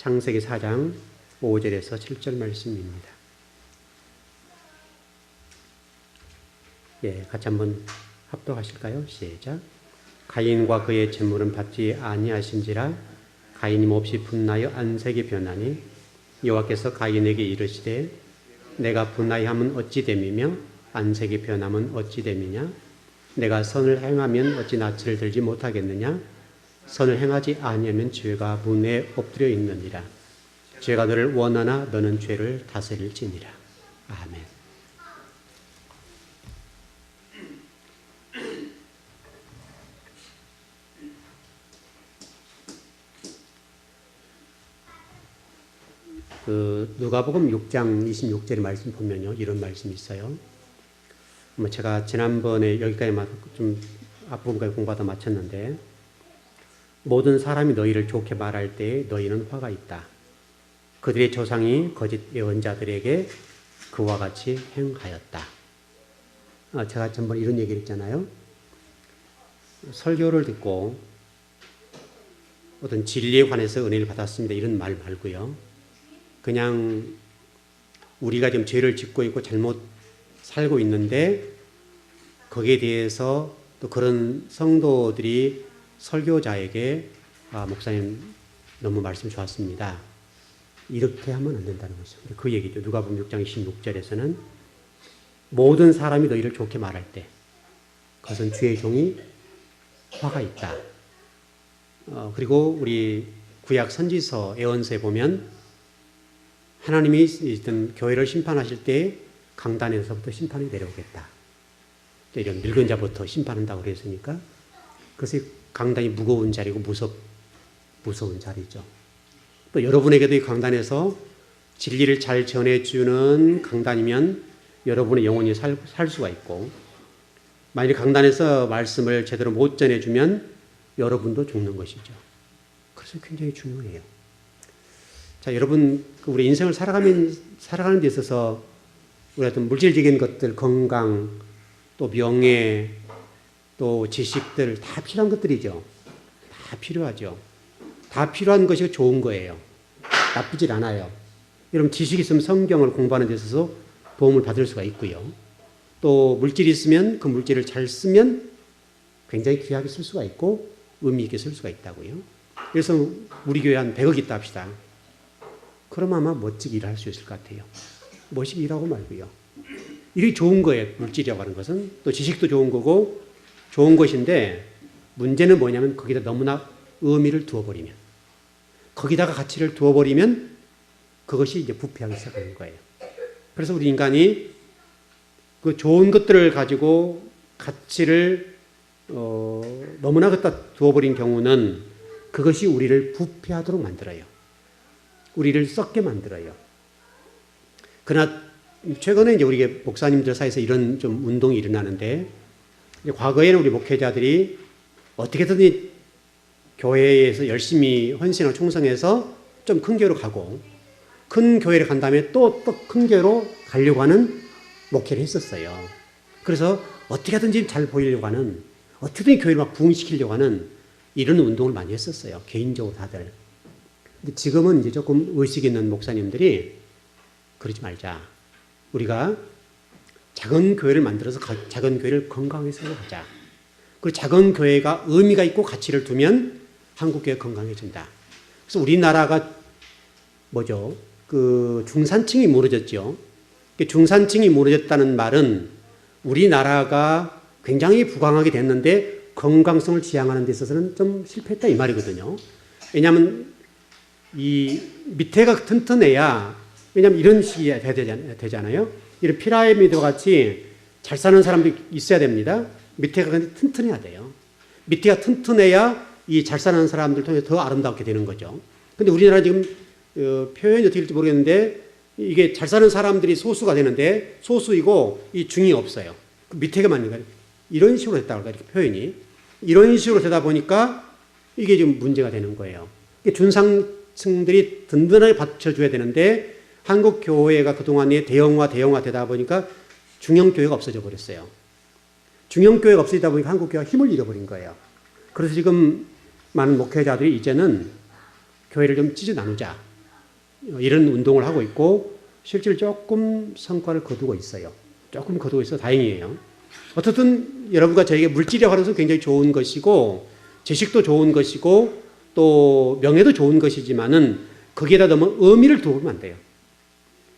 창세기 4장 5절에서 7절 말씀입니다. 예, 같이 한번 합독하실까요? 시작. 가인과 그의 재물은 받지 아니하신지라 가인이 몹시 분하여 안색이 변하니 여호와께서 가인에게 이르시되 내가 분하여함은 어찌 됨이며 안색이 변함은 어찌 됨이냐 내가 선을 행하면 어찌 낯을 들지 못하겠느냐 선을 행하지 아니하면 죄가 문에 엎드려 있느니라 죄가 너를 원하나 너는 죄를 다스릴지니라. 아멘. 누가복음 6장 26절의 말씀 보면요, 이런 말씀이 있어요. 제가 지난번에 여기까지 좀 앞부분까지 공부하다 마쳤는데, 모든 사람이 너희를 좋게 말할 때 너희는 화가 있다. 그들의 조상이 거짓 예언자들에게 그와 같이 행하였다. 제가 전번에 이런 얘기를 했잖아요. 설교를 듣고 어떤 진리에 관해서 은혜를 받았습니다, 이런 말 말고요. 그냥 우리가 지금 죄를 짓고 있고 잘못 살고 있는데 거기에 대해서 또 그런 성도들이 설교자에게 목사님 너무 말씀 좋았습니다, 이렇게 하면 안 된다는 것이죠. 그 얘기죠. 누가복음 6장 26절에서는 모든 사람이 너희를 좋게 말할 때 그것은 주의 종이 화가 있다. 그리고 우리 구약 선지서 예언서에 보면 하나님이 일단 교회를 심판하실 때 강단에서부터 심판이 내려오겠다. 이런 늙은 자부터 심판한다고 그랬으니까 그래서 강단이 무거운 자리고 무서운 자리죠. 또 여러분에게도 이 강단에서 진리를 잘 전해주는 강단이면 여러분의 영혼이 살 수가 있고, 만일 강단에서 말씀을 제대로 못 전해주면 여러분도 죽는 것이죠. 그래서 굉장히 중요해요. 자, 여러분, 우리 인생을 살아가는 데 있어서 우리 어떤 물질적인 것들, 건강, 또 명예, 또 지식들 다 필요한 것들이죠. 다 필요하죠. 다 필요한 것이 좋은 거예요. 나쁘질 않아요. 여러분, 지식이 있으면 성경을 공부하는 데 있어서 도움을 받을 수가 있고요. 또 물질이 있으면 그 물질을 잘 쓰면 굉장히 귀하게 쓸 수가 있고 의미 있게 쓸 수가 있다고요. 그래서 우리 교회 한 100억 있다 합시다. 그럼 아마 멋지게 일할 수 있을 것 같아요. 멋지게 일하고 말고요. 일이 좋은 거예요. 물질이라고 하는 것은. 또 지식도 좋은 거고 좋은 것인데, 문제는 뭐냐면 거기다 너무나 의미를 두어버리면, 거기다가 가치를 두어버리면 그것이 이제 부패하기 시작하는 거예요. 그래서 우리 인간이 그 좋은 것들을 가지고 가치를 너무나 갖다 두어버린 경우는 그것이 우리를 부패하도록 만들어요. 우리를 썩게 만들어요. 그러나 최근에 이제 우리 목사님들 사이에서 이런 좀 운동이 일어나는데, 과거에는 우리 목회자들이 어떻게든 교회에서 열심히 헌신하고 충성해서 좀 큰 교회로 가고, 큰 교회를 간 다음에 또 큰 교회로 가려고 하는 목회를 했었어요. 그래서 어떻게든지 잘 보이려고 하는, 어떻게든 교회를 막 부흥시키려고 하는 이런 운동을 많이 했었어요. 개인적으로 다들. 근데 지금은 이제 조금 의식 있는 목사님들이 그러지 말자. 우리가 작은 교회를 만들어서 작은 교회를 건강하게 세워가자. 그리고 작은 교회가 의미가 있고 가치를 두면 한국교회가 건강해진다. 그래서 우리나라가 뭐죠? 그 중산층이 무너졌죠. 중산층이 무너졌다는 말은 우리나라가 굉장히 부강하게 됐는데 건강성을 지향하는 데 있어서는 좀 실패했다 이 말이거든요. 왜냐하면 이 밑에가 튼튼해야, 왜냐하면 이런 식이 되잖아요. 이런 피라미드 같이 잘 사는 사람들이 있어야 됩니다. 밑에가 근데 튼튼해야 돼요. 밑에가 튼튼해야 이 잘 사는 사람들 통해 더 아름답게 되는 거죠. 근데 우리나라 지금 표현이 어떻게 될지 모르겠는데, 이게 잘 사는 사람들이 소수가 되는데 소수이고 이 중이 없어요. 그 밑에가만 있는 거예요. 이런 식으로 됐다고 할까요? 이렇게 표현이. 이런 식으로 되다 보니까 이게 지금 문제가 되는 거예요. 중상층들이 든든하게 받쳐줘야 되는데 한국 교회가 그동안에 대형화 되다 보니까 중형교회가 없어져 버렸어요. 중형교회가 없어지다 보니까 한국교회가 힘을 잃어버린 거예요. 그래서 지금 많은 목회자들이 이제는 교회를 좀 찢어 나누자. 이런 운동을 하고 있고 실제로 조금 성과를 거두고 있어요. 조금 거두고 있어 다행이에요. 어떻든 여러분과 저에게 물질이라고 하는 것은 굉장히 좋은 것이고 지식도 좋은 것이고 또 명예도 좋은 것이지만은 거기에다 너무 의미를 두면 안 돼요.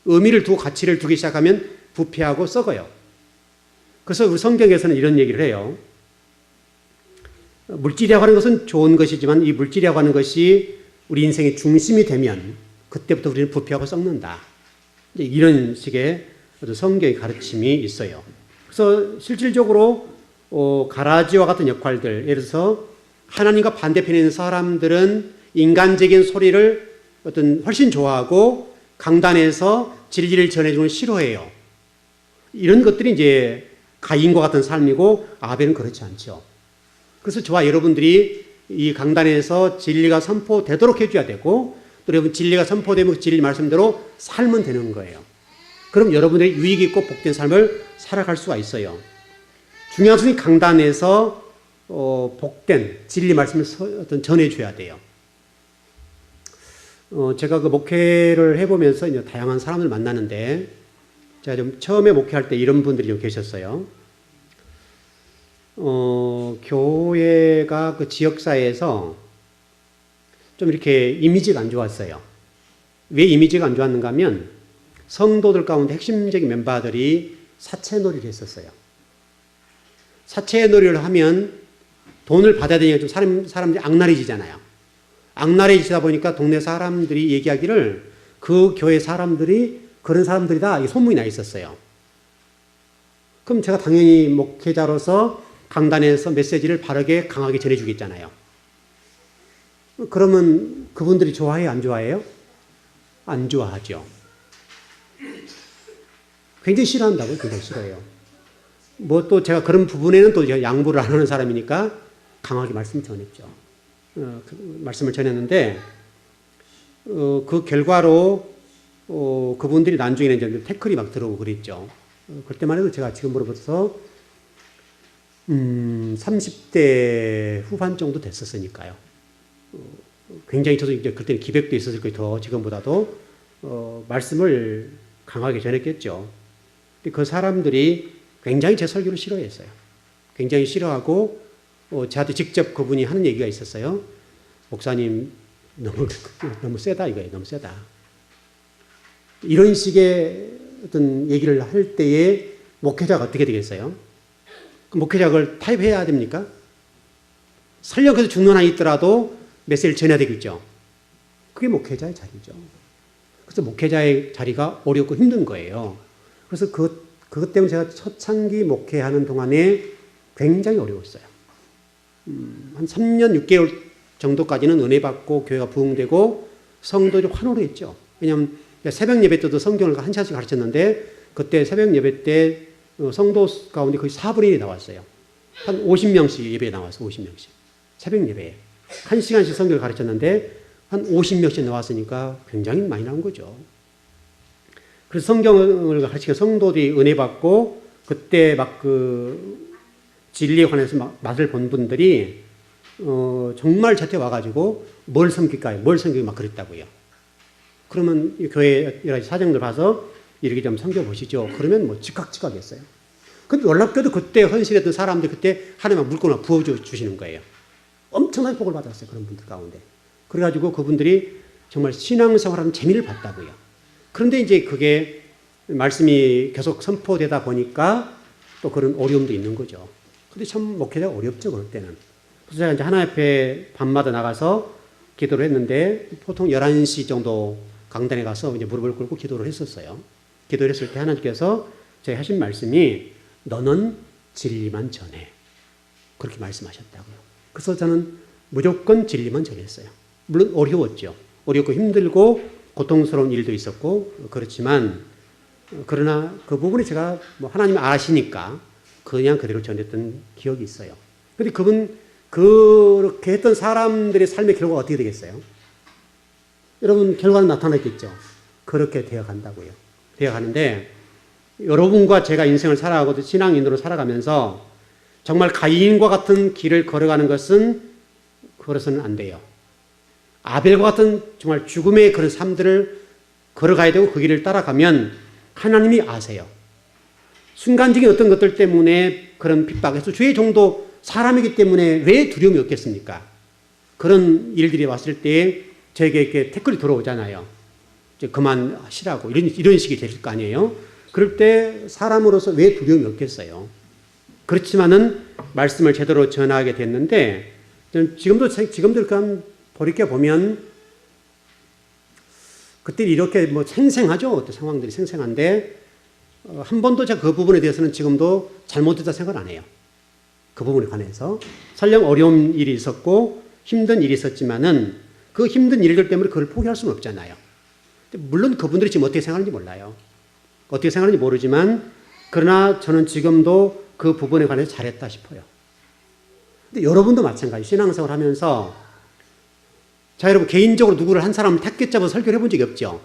의미를 두고 가치를 두기 시작하면 부패하고 썩어요. 그래서 우리 성경에서는 이런 얘기를 해요. 물질이라고 하는 것은 좋은 것이지만 이 물질이라고 하는 것이 우리 인생의 중심이 되면 그때부터 우리는 부패하고 썩는다. 이런 식의 성경의 가르침이 있어요. 그래서 실질적으로 가라지와 같은 역할들, 예를 들어서 하나님과 반대편에 있는 사람들은 인간적인 소리를 훨씬 좋아하고 강단에서 진리를 전해주는 싫어해요. 이런 것들이 이제 가인과 같은 삶이고 아벨은 그렇지 않죠. 그래서 저와 여러분들이 이 강단에서 진리가 선포되도록 해줘야 되고 또 여러분 진리가 선포되면 그 진리 말씀대로 살면 되는 거예요. 그럼 여러분들이 유익 있고 복된 삶을 살아갈 수가 있어요. 중요한 것은 강단에서 복된 진리 말씀을 전해줘야 돼요. 제가 그 목회를 해보면서 이제 다양한 사람을 만나는데 제가 좀 처음에 목회할 때 이런 분들이 좀 계셨어요. 교회가 그 지역사회에서 좀 이렇게 이미지가 안 좋았어요. 왜 이미지가 안 좋았는가 하면 성도들 가운데 핵심적인 멤버들이 사채놀이를 했었어요. 사채놀이를 하면 돈을 받아야 되니까 좀 사람들이 악랄해지잖아요. 악랄해지다 보니까 동네 사람들이 얘기하기를 그 교회 사람들이 그런 사람들이다 이 소문이 나 있었어요. 그럼 제가 당연히 목회자로서 강단에서 메시지를 바르게 강하게 전해주겠잖아요. 그러면 그분들이 좋아해요? 안 좋아해요? 안 좋아하죠. 굉장히 싫어한다고요. 굉장히 싫어해요. 뭐 또 제가 그런 부분에는 또 제가 양보를 안 하는 사람이니까 강하게 말씀을 전했죠. 말씀을 전했는데 그 결과로 그분들이 나중에는 이제 태클이 막 들어오고 그랬죠. 그때만 해도 제가 지금으로부터 30대 후반 정도 됐었으니까요. 굉장히 저도 이제 그때는 기백도 있었을 거예요. 더 지금보다도 말씀을 강하게 전했겠죠. 그 사람들이 굉장히 제 설교를 싫어했어요. 굉장히 싫어하고 저한테 직접 그분이 하는 얘기가 있었어요. 목사님 너무 세다 이거예요. 너무 세다. 이런 식의 어떤 얘기를 할 때에 목회자가 어떻게 되겠어요? 그 목회자가 그걸 타협해야 됩니까? 설령 그래서 중논 안에 있더라도 메시지를 전해야 되겠죠. 그게 목회자의 자리죠. 그래서 목회자의 자리가 어렵고 힘든 거예요. 그래서 그것 때문에 제가 초창기 목회하는 동안에 굉장히 어려웠어요. 한 3년 6개월 정도까지는 은혜 받고 교회가 부흥되고 성도들이 환호했죠. 왜냐하면 새벽 예배 때도 성경을 한 시간씩 가르쳤는데 그때 새벽 예배 때 성도 가운데 거의 4분의 1이 나왔어요. 한 50명씩 예배에 나왔어요. 50명씩. 새벽 예배에. 1시간씩 성경을 가르쳤는데 한 50명씩 나왔으니까 굉장히 많이 나온 거죠. 그래서 성경을 가르치는 성도들이 은혜 받고 그때 막 그 진리에 관해서 맛을 본 분들이 정말 저한테 와가지고 뭘 섬길까요? 뭘 섬기고 막 그랬다고요. 그러면 교회 여러 가지 사정들 봐서 이렇게 좀 섬겨보시죠. 그러면 뭐 즉각했어요. 근데 놀랍게도 그때 헌신했던 사람들 그때 하나님 물건을 부어주시는 거예요. 엄청나게 복을 받았어요. 그런 분들 가운데. 그래가지고 그분들이 정말 신앙생활하는 재미를 봤다고요. 그런데 이제 그게 말씀이 계속 선포되다 보니까 또 그런 어려움도 있는 거죠. 근데 참 목회자가 어렵죠. 그럴 때는. 그래서 제가 이제 하나님 앞에 밤마다 나가서 기도를 했는데 보통 11시 정도 강단에 가서 이제 무릎을 꿇고 기도를 했었어요. 기도를 했을 때 하나님께서 제가 하신 말씀이 너는 진리만 전해. 그렇게 말씀하셨다고요. 그래서 저는 무조건 진리만 전했어요. 물론 어려웠죠. 어렵고 힘들고 고통스러운 일도 있었고 그렇지만 그러나 그 부분이 제가 뭐 하나님 아시니까 그냥 그대로 전했던 기억이 있어요. 그런데 그분 그렇게 했던 사람들의 삶의 결과가 어떻게 되겠어요? 여러분 결과는 나타났겠죠. 그렇게 되어간다고요. 되어가는데 여러분과 제가 인생을 살아가고 신앙인으로 살아가면서 정말 가인과 같은 길을 걸어가는 것은 그래서는 안 돼요. 아벨과 같은 정말 죽음의 그런 삶들을 걸어가야 되고 그 길을 따라가면 하나님이 아세요. 순간적인 어떤 것들 때문에 그런 핍박에서 주의 종도 사람이기 때문에 왜 두려움이 없겠습니까? 그런 일들이 왔을 때 저에게 이렇게 댓글이 들어오잖아요. 이제 그만하시라고 이런 식이 될 거 아니에요. 그럴 때 사람으로서 왜 두려움이 없겠어요? 그렇지만은 말씀을 제대로 전하게 됐는데 지금도 그냥 돌이켜 보면 그때 이렇게 뭐 생생하죠. 어떤 상황들이 생생한데 한 번도 제가 그 부분에 대해서는 지금도 잘못됐다 생각을 안 해요. 그 부분에 관해서 설령 어려운 일이 있었고 힘든 일이 있었지만은 그 힘든 일들 때문에 그걸 포기할 수는 없잖아요. 물론 그분들이 지금 어떻게 생각하는지 몰라요. 어떻게 생각하는지 모르지만 그러나 저는 지금도 그 부분에 관해서 잘했다 싶어요. 근데 여러분도 마찬가지. 신앙생활 하면서 자, 여러분 개인적으로 누구를 한 사람을 탁 잡아서 설교를 해본 적이 없죠.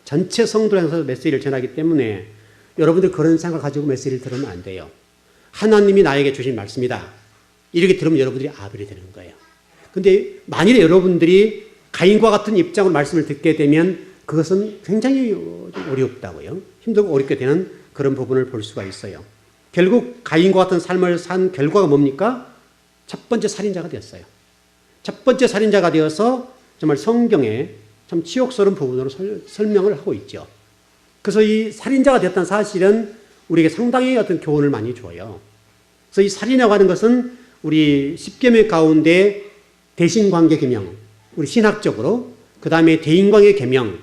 전체 성도에서 메시지를 전하기 때문에 여러분들 그런 생각을 가지고 메시지를 들으면 안 돼요. 하나님이 나에게 주신 말씀이다. 이렇게 들으면 여러분들이 아벨이 되는 거예요. 근데 만일에 여러분들이 가인과 같은 입장으로 말씀을 듣게 되면 그것은 굉장히 어렵다고요. 힘들고 어렵게 되는 그런 부분을 볼 수가 있어요. 결국 가인과 같은 삶을 산 결과가 뭡니까? 첫 번째 살인자가 되었어요. 첫 번째 살인자가 되어서 정말 성경에 참 치욕스러운 부분으로 설명을 하고 있죠. 그래서 이 살인자가 되었다는 사실은 우리에게 상당히 어떤 교훈을 많이 줘요. 그래서 이 살인이라고 하는 것은 우리 10계명 가운데 대신관계 계명, 우리 신학적으로, 그 다음에 대인관계 계명,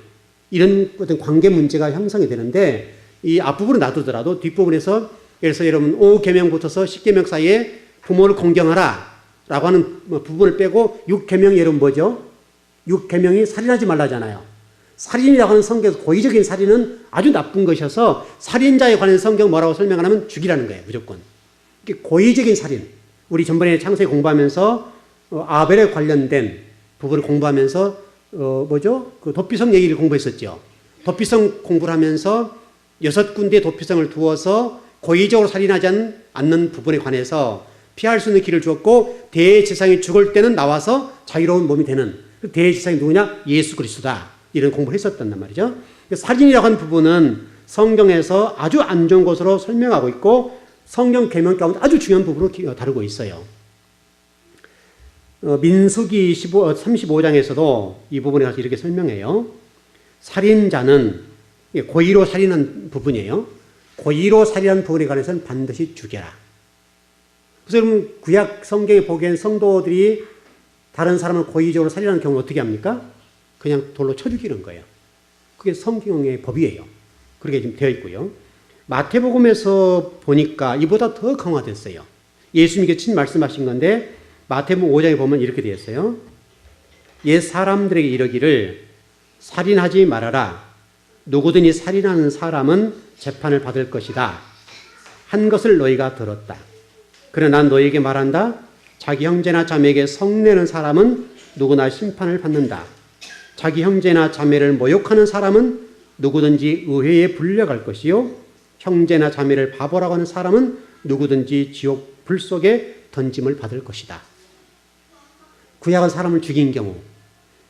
이런 어떤 관계 문제가 형성이 되는데 이 앞부분을 놔두더라도 뒷부분에서 예를 들어서 여러분 5계명부터서 10계명 사이에 부모를 공경하라 라고 하는 부분을 빼고 6계명이 여러분 뭐죠? 6계명이 살인하지 말라잖아요. 살인이라고 하는 성경에서 고의적인 살인은 아주 나쁜 것이어서 살인자에 관한 성경 뭐라고 설명하냐면 죽이라는 거예요. 무조건. 고의적인 살인. 우리 전번에 창세기 공부하면서 아벨에 관련된 부분을 공부하면서 뭐죠? 그 도피성 얘기를 공부했었죠. 도피성 공부를 하면서 6군데의 도피성을 두어서 고의적으로 살인하지 않는 부분에 관해서 피할 수 있는 길을 주었고 대제사장이 죽을 때는 나와서 자유로운 몸이 되는 그 대제사장이 누구냐? 예수 그리스도다. 이런 공부를 했었단 말이죠. 살인이라고 하는 부분은 성경에서 아주 안 좋은 것으로 설명하고 있고 성경 계명 가운데 아주 중요한 부분으로 다루고 있어요. 민수기 35장에서도 이 부분에 가서 이렇게 설명해요. 살인자는 고의로 살인한 부분이에요. 고의로 살인한 부분에 관해서는 반드시 죽여라. 그래서 여러분 구약 성경에 보기엔 성도들이 다른 사람을 고의적으로 살인하는 경우는 어떻게 합니까? 그냥 돌로 쳐 죽이는 거예요. 그게 성경의 법이에요. 그렇게 지금 되어 있고요. 마태복음에서 보니까 이보다 더 강화됐어요. 예수님께 친 말씀하신 건데 마태복음 5장에 보면 이렇게 되어 있어요. 옛 사람들에게 이르기를 살인하지 말아라. 누구든지 살인하는 사람은 재판을 받을 것이다. 한 것을 너희가 들었다. 그러나 난 너희에게 말한다. 자기 형제나 자매에게 성내는 사람은 누구나 심판을 받는다. 자기 형제나 자매를 모욕하는 사람은 누구든지 의회에 불려갈 것이요 형제나 자매를 바보라고 하는 사람은 누구든지 지옥 불 속에 던짐을 받을 것이다. 구약은 사람을 죽인 경우,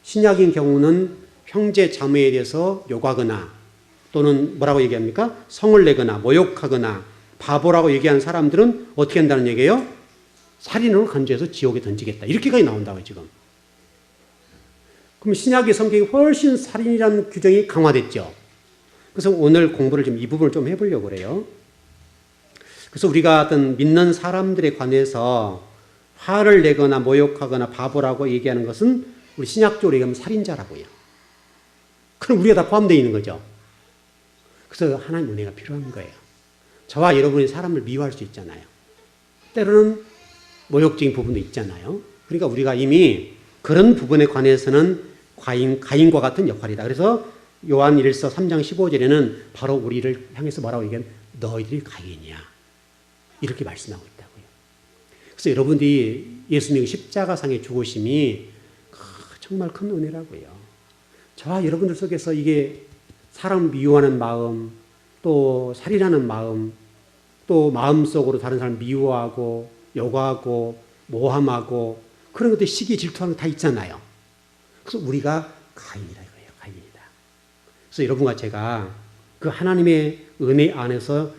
신약인 경우는 형제 자매에 대해서 욕하거나 또는 뭐라고 얘기합니까? 성을 내거나 모욕하거나 바보라고 얘기하는 사람들은 어떻게 한다는 얘기예요? 살인으로 간주해서 지옥에 던지겠다. 이렇게까지 나온다고요, 지금. 그럼 신약의 성경이 훨씬 살인이라는 규정이 강화됐죠. 그래서 오늘 공부를 좀 이 부분을 좀 해보려고 그래요. 그래서 우리가 어떤 믿는 사람들에 관해서 화를 내거나 모욕하거나 바보라고 얘기하는 것은 우리 신약적으로 얘기하면 살인자라고요. 그럼 우리가 다 포함되어 있는 거죠. 그래서 하나님 은혜가 필요한 거예요. 저와 여러분이 사람을 미워할 수 있잖아요. 때로는 모욕적인 부분도 있잖아요. 그러니까 우리가 이미 그런 부분에 관해서는 가인과 같은 역할이다. 그래서 요한 1서 3장 15절에는 바로 우리를 향해서 뭐라고 얘기하면 너희들이 가인이야. 이렇게 말씀하고 있다고요. 그래서 여러분들이 예수님의 십자가상의 죽으심이 정말 큰 은혜라고요. 저와 여러분들 속에서 이게 사람을 미워하는 마음, 또 살인하는 마음, 또 마음속으로 다른 사람을 미워하고 욕하고 모함하고 그런 것들 시기 질투하는 거 다 있잖아요. 그래서 우리가 가인이다 이거예요. 가인이다. 그래서 여러분과 제가 그 하나님의 은혜 안에서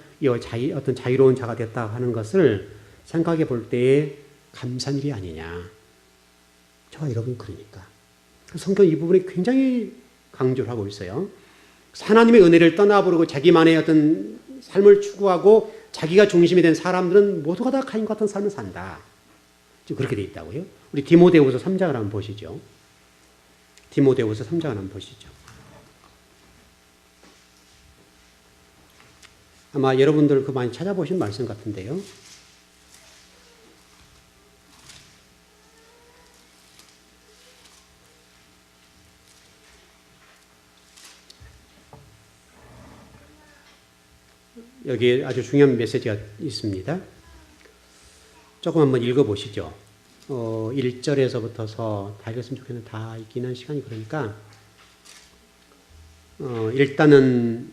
어떤 자유로운 자가 됐다 하는 것을 생각해 볼 때에 감사한 일이 아니냐. 저와 여러분 그러니까. 성경 이 부분에 굉장히 강조를 하고 있어요. 하나님의 은혜를 떠나버리고 자기만의 어떤 삶을 추구하고 자기가 중심이 된 사람들은 모두가 다 가인과 같은 삶을 산다. 그렇게 돼 있다고요. 우리 디모데후서 3장을 한번 보시죠. 디모데후서 3장을 한번 보시죠. 아마 여러분들 그 많이 찾아보신 말씀 같은데요. 여기에 아주 중요한 메시지가 있습니다. 조금 한번 읽어보시죠. 1절에서부터서 다 읽었으면 좋겠는데 다 읽기는 시간이 그러니까 일단은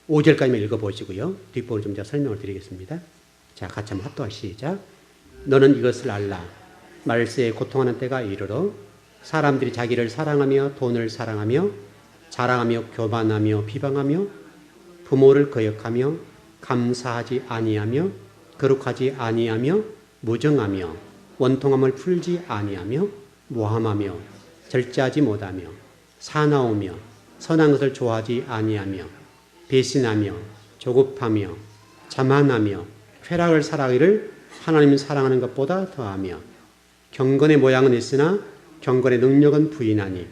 5절까지만 읽어보시고요. 뒷부분을 좀 제가 설명을 드리겠습니다. 자, 같이 한번 합독하 시작. 너는 이것을 알라. 말세에 고통하는 때가 이르러 사람들이 자기를 사랑하며 돈을 사랑하며 자랑하며 교만하며 비방하며 부모를 거역하며 감사하지 아니하며 거룩하지 아니하며 무정하며 원통함을 풀지 아니하며 모함하며 절제하지 못하며 사나우며 선한 것을 좋아하지 아니하며 배신하며 조급하며 자만하며 쾌락을 사랑하기를 하나님을 사랑하는 것보다 더하며 경건의 모양은 있으나 경건의 능력은 부인하니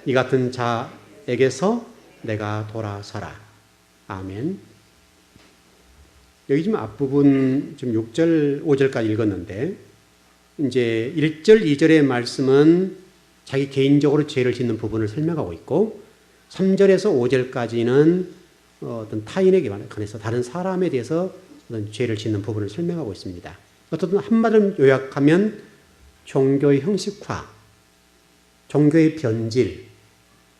이 같은 자에게서 내가 돌아서라. 아멘. 여기 지금 앞부분 좀 6절, 5절까지 읽었는데 이제 1절, 2절의 말씀은 자기 개인적으로 죄를 짓는 부분을 설명하고 있고 3절에서 5절까지는 어떤 타인에게 관해서 다른 사람에 대해서 어떤 죄를 짓는 부분을 설명하고 있습니다. 어떤 한마디로 요약하면 종교의 형식화, 종교의 변질,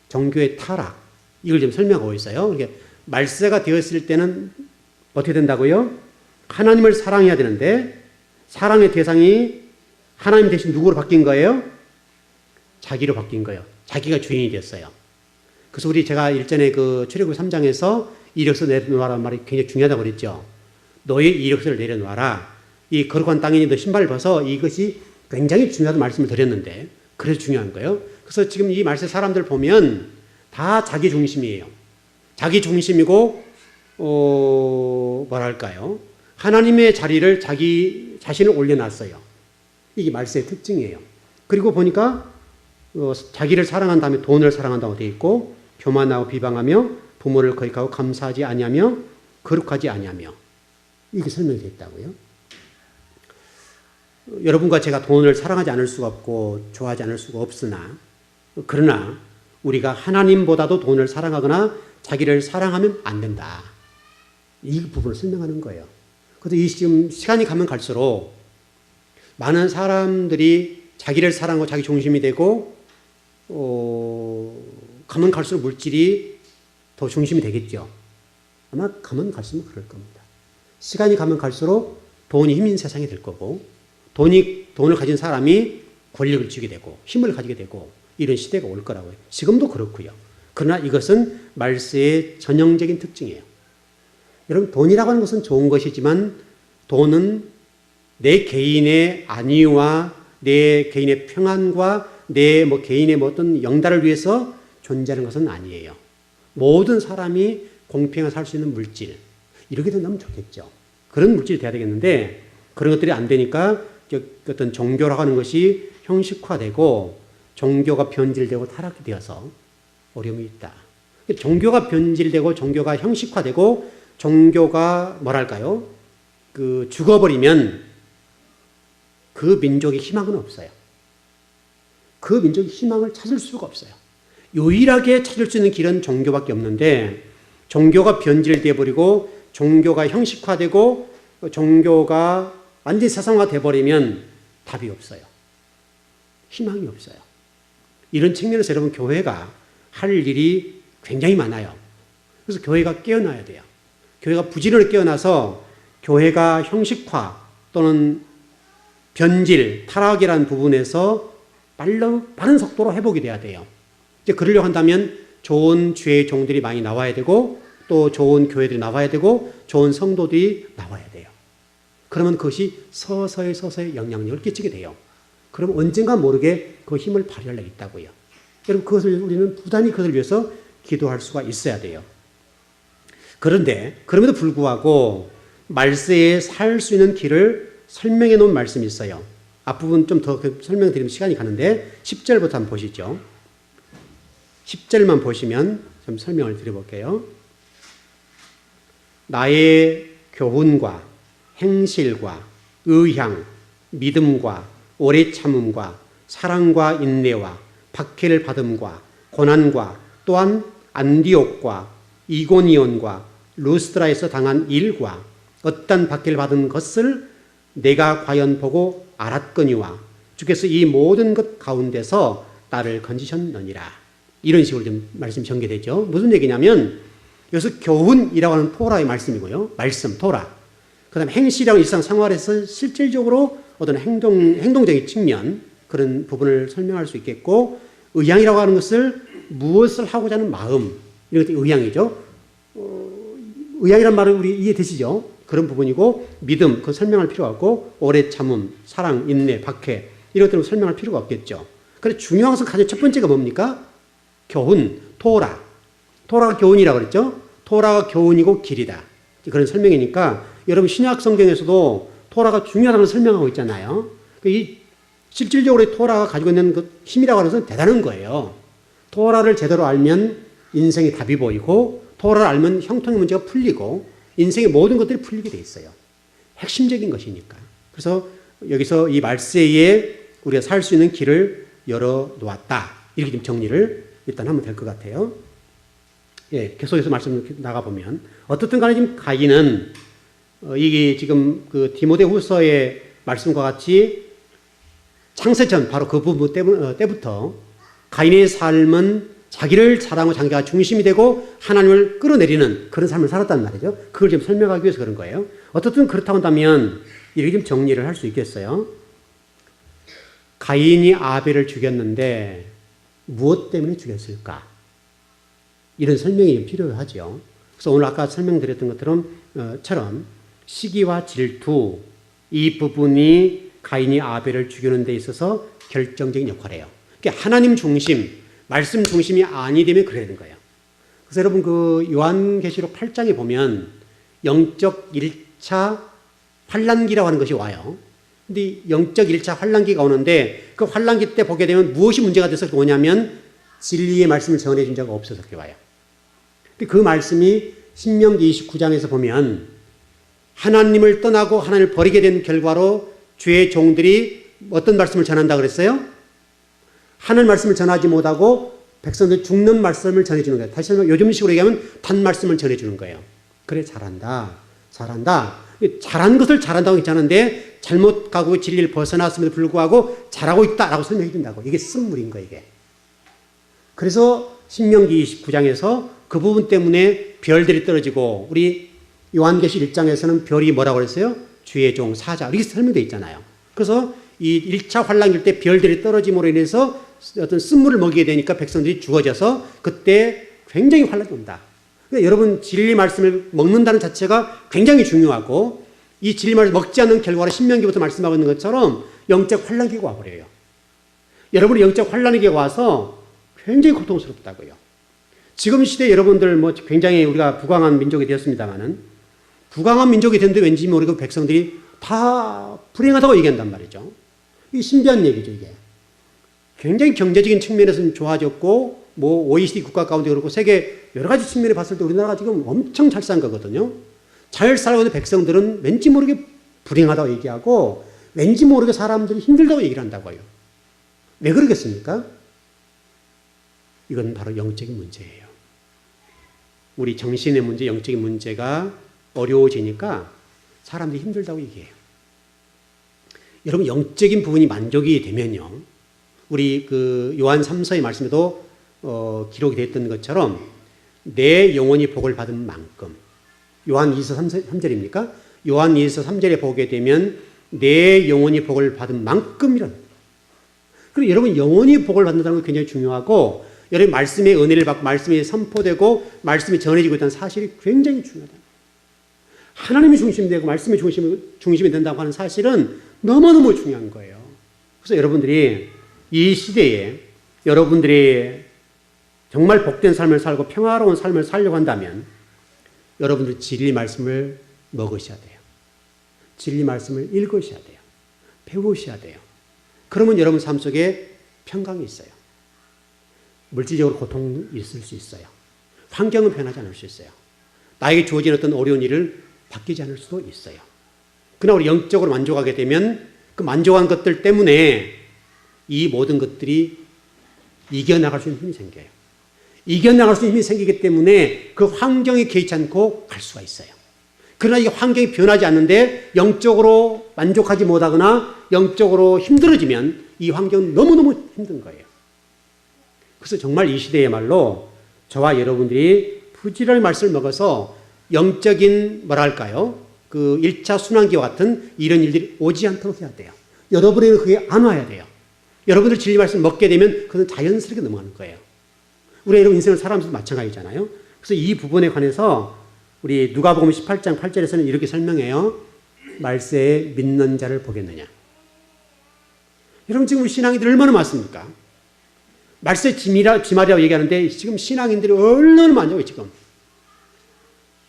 종교의 타락 이걸 지금 설명하고 있어요. 이게 말세가 되었을 때는 어떻게 된다고요? 하나님을 사랑해야 되는데 사랑의 대상이 하나님 대신 누구로 바뀐 거예요? 자기로 바뀐 거예요. 자기가 주인이 됐어요. 그래서 제가 일전에 그 출애굽기 3장에서 이력서 내려놓으라는 말이 굉장히 중요하다고 그랬죠. 너의 이력서를 내려놓아라. 이 거룩한 땅이니 너 신발을 벗어. 이것이 굉장히 중요하다는 말씀을 드렸는데 그래서 중요한 거예요. 그래서 지금 이 말세 사람들 보면 다 자기 중심이에요. 자기 중심이고 뭐랄까요? 하나님의 자리를 자기 자신을 올려놨어요. 이게 말세의 특징이에요. 그리고 보니까 자기를 사랑한 다음에 돈을 사랑한다고 되어 있고 교만하고 비방하며 부모를 거역하고 감사하지 아니하며 거룩하지 아니하며 이게 설명이 되어 있다고요. 여러분과 제가 돈을 사랑하지 않을 수가 없고 좋아하지 않을 수가 없으나 그러나 우리가 하나님보다도 돈을 사랑하거나 자기를 사랑하면 안 된다. 이 부분을 설명하는 거예요. 그래도 이 지금 시간이 가면 갈수록 많은 사람들이 자기를 사랑하고 자기 중심이 되고 가면 갈수록 물질이 더 중심이 되겠죠. 아마 가면 갈수록 그럴 겁니다. 시간이 가면 갈수록 돈이 힘인 세상이 될 거고 돈을 가진 사람이 권력을 쥐게 되고 힘을 가지게 되고 이런 시대가 올 거라고요. 지금도 그렇고요. 그러나 이것은 말세의 전형적인 특징이에요. 여러분 돈이라고 하는 것은 좋은 것이지만 돈은 내 개인의 안위와 내 개인의 평안과 내 개인의 어떤 영달을 위해서 존재하는 것은 아니에요. 모든 사람이 공평하게 살 수 있는 물질 이렇게 된다면 좋겠죠. 그런 물질이 돼야 되겠는데 그런 것들이 안 되니까 어떤 종교라고 하는 것이 형식화되고 종교가 변질되고 타락이 되어서 어려움이 있다. 종교가 변질되고 종교가 형식화되고 종교가 뭐랄까요? 죽어버리면 그 민족의 희망은 없어요. 그 민족의 희망을 찾을 수가 없어요. 유일하게 찾을 수 있는 길은 종교밖에 없는데 종교가 변질되어 버리고 종교가 형식화되고 종교가 완전히 세상화되어 버리면 답이 없어요. 희망이 없어요. 이런 측면에서 여러분 교회가 할 일이 굉장히 많아요. 그래서 교회가 깨어나야 돼요. 교회가 부지런히 깨어나서 교회가 형식화 또는 변질, 타락이라는 부분에서 빠른 속도로 회복이 돼야 돼요. 이제 그러려고 한다면 좋은 주의 종들이 많이 나와야 되고 또 좋은 교회들이 나와야 되고 좋은 성도들이 나와야 돼요. 그러면 그것이 서서히 영향력을 끼치게 돼요. 그럼 언젠가 모르게 그 힘을 발휘할 수 있다고요. 여러분 그것을 우리는 부단히 그것을 위해서 기도할 수가 있어야 돼요. 그런데 그럼에도 불구하고 말세에 살 수 있는 길을 설명해 놓은 말씀이 있어요. 앞부분 좀 더 설명드리면 시간이 가는데 10절부터 한번 보시죠. 10절만 보시면 좀 설명을 드려볼게요. 나의 교훈과 행실과 의향, 믿음과 오래 참음과 사랑과 인내와 박해를 받음과 고난과 또한 안디옥과 이고니온과 루스드라에서 당한 일과 어떤 박해를 받은 것을 내가 과연 보고 알았거니와 주께서 이 모든 것 가운데서 나를 건지셨느니라. 이런 식으로 좀 말씀이 전개되죠. 무슨 얘기냐면 여기서 교훈이라고 하는 토라의 말씀이고요. 말씀, 토라. 그 다음에 행실이라고 일상생활에서 실질적으로 어떤 행동적인 측면 그런 부분을 설명할 수 있겠고 의향이라고 하는 것을 무엇을 하고자 하는 마음 이런 것이 의향이죠. 의향이란 말은 우리 이해되시죠? 그런 부분이고 믿음, 그거 설명할 필요가 없고 오래 참음, 사랑, 인내, 박해 이런 것들은 설명할 필요가 없겠죠. 그래서 중요한 것은 가장 첫 번째가 뭡니까? 교훈, 토라. 토라가 교훈이라고 그랬죠? 토라가 교훈이고 길이다. 그런 설명이니까 여러분 신약 성경에서도 토라가 중요하다는 설명하고 있잖아요. 이 실질적으로 토라가 가지고 있는 그 힘이라고 하는 것은 대단한 거예요. 토라를 제대로 알면 인생의 답이 보이고 토라를 알면 형통의 문제가 풀리고 인생의 모든 것들이 풀리게 돼 있어요. 핵심적인 것이니까. 그래서 여기서 이 말세에 우리가 살 수 있는 길을 열어놓았다. 이렇게 좀 정리를 일단 하면 될 것 같아요. 예, 계속해서 말씀 나가보면 어떻든 간에 지금 가인은 이게 지금 그 디모데후서의 말씀과 같이 창세전 바로 그 부분 때부터 가인의 삶은 자기를 사랑하고 자기가 중심이 되고 하나님을 끌어내리는 그런 삶을 살았단 말이죠. 그걸 좀 설명하기 위해서 그런 거예요. 어떻든 그렇다고 한다면 이렇게 좀 정리를 할 수 있겠어요. 가인이 아벨을 죽였는데 무엇 때문에 죽였을까? 이런 설명이 필요하죠. 그래서 오늘 아까 설명드렸던 것처럼 시기와 질투 이 부분이 가인이 아벨을 죽이는 데 있어서 결정적인 역할을 해요. 그러니까 하나님 중심, 말씀 중심이 아니 되면 그래야 되는 거예요. 그래서 여러분 그 요한계시록 8장에 보면 영적 1차 환란기라고 하는 것이 와요. 근데 영적 1차 환란기가 오는데 그 환란기 때 보게 되면 무엇이 문제가 돼서 오냐면 진리의 말씀을 전해준 자가 없어서 그렇게 와요. 그 말씀이 신명기 29장에서 보면 하나님을 떠나고 하나님을 버리게 된 결과로 주의 종들이 어떤 말씀을 전한다 그랬어요? 하늘 말씀을 전하지 못하고 백성들 죽는 말씀을 전해주는 거예요. 다시 한번 요즘식으로 얘기하면 단 말씀을 전해주는 거예요. 그래 잘한다. 잘한 것을 잘한다고 했잖은데 잘못 가고 진리를 벗어났음에도 불구하고 잘하고 있다라고 설명해 준다고. 이게 쓴물인 거예요. 이게. 그래서 신명기 29장에서 그 부분 때문에 별들이 떨어지고 우리 요한계시 1장에서는 별이 뭐라고 그랬어요? 주의 종 사자 이렇게 설명되어 있잖아요. 그래서 이 1차 환란일 때 별들이 떨어짐으로 인해서 어떤 쓴물을 먹이게 되니까 백성들이 죽어져서 그때 굉장히 환란이 온다. 그러니까 여러분 진리 말씀을 먹는다는 자체가 굉장히 중요하고 이 진리 말씀을 먹지 않는 결과로 신명기부터 말씀하고 있는 것처럼 영적 환란기가 와버려요. 여러분이 영적 환란기가 와서 굉장히 고통스럽다고요. 지금 시대 여러분들 뭐 굉장히 우리가 부강한 민족이 되었습니다만은 부강한 민족이 됐는데 왠지 모르게 백성들이 다 불행하다고 얘기한단 말이죠. 이게 신비한 얘기죠, 이게. 굉장히 경제적인 측면에서는 좋아졌고, 뭐, OECD 국가 가운데 그렇고, 세계 여러 가지 측면에 봤을 때 우리나라가 지금 엄청 잘 산 거거든요. 잘 살고 있는 백성들은 왠지 모르게 불행하다고 얘기하고, 왠지 모르게 사람들이 힘들다고 얘기를 한다고요. 왜 그러겠습니까? 이건 바로 영적인 문제예요. 우리 정신의 문제, 영적인 문제가 어려워지니까 사람들이 힘들다고 얘기해요. 여러분 영적인 부분이 만족이 되면요. 우리 그 요한 3서의 말씀에도 기록이 됐던 것처럼 내 영혼이 복을 받은 만큼 요한 2서 3절입니까? 요한 2서 3절에 보게 되면 내 영혼이 복을 받은 만큼이란 그리고 여러분 영혼이 복을 받는다는 게 굉장히 중요하고 여러분 말씀의 은혜를 받고 말씀이 선포되고 말씀이 전해지고 있다는 사실이 굉장히 중요하다. 하나님이 중심이 되고 말씀이 중심이 된다고 하는 사실은 너무너무 중요한 거예요. 그래서 여러분들이 이 시대에 여러분들이 정말 복된 삶을 살고 평화로운 삶을 살려고 한다면 여러분들 진리 말씀을 먹으셔야 돼요. 진리 말씀을 읽으셔야 돼요. 배우셔야 돼요. 그러면 여러분 삶 속에 평강이 있어요. 물질적으로 고통이 있을 수 있어요. 환경은 변하지 않을 수 있어요. 나에게 주어진 어떤 어려운 일을 바뀌지 않을 수도 있어요. 그러나 우리 영적으로 만족하게 되면 그 만족한 것들 때문에 이 모든 것들이 이겨나갈 수 있는 힘이 생겨요. 이겨나갈 수 있는 힘이 생기기 때문에 그 환경에 개의치 않고 갈 수가 있어요. 그러나 이 환경이 변하지 않는데 영적으로 만족하지 못하거나 영적으로 힘들어지면 이 환경은 너무너무 힘든 거예요. 그래서 정말 이 시대에말로 저와 여러분들이 부지런히 말씀을 먹어서 영적인 뭐랄까요? 그 1차 순환기와 같은 이런 일들이 오지 않도록 해야 돼요. 여러분에게는 그게 안 와야 돼요. 여러분들 진리 말씀을 먹게 되면 그건 자연스럽게 넘어가는 거예요. 우리 여러분 인생을 살아가면서도 마찬가지잖아요. 그래서 이 부분에 관해서 우리 누가복음 18장 8절에서는 이렇게 설명해요. 말세에 믿는 자를 보겠느냐. 여러분 지금 우리 신앙인들 얼마나 많습니까? 말세 지말이라고 얘기하는데 지금 신앙인들이 얼마나 많냐고요 지금.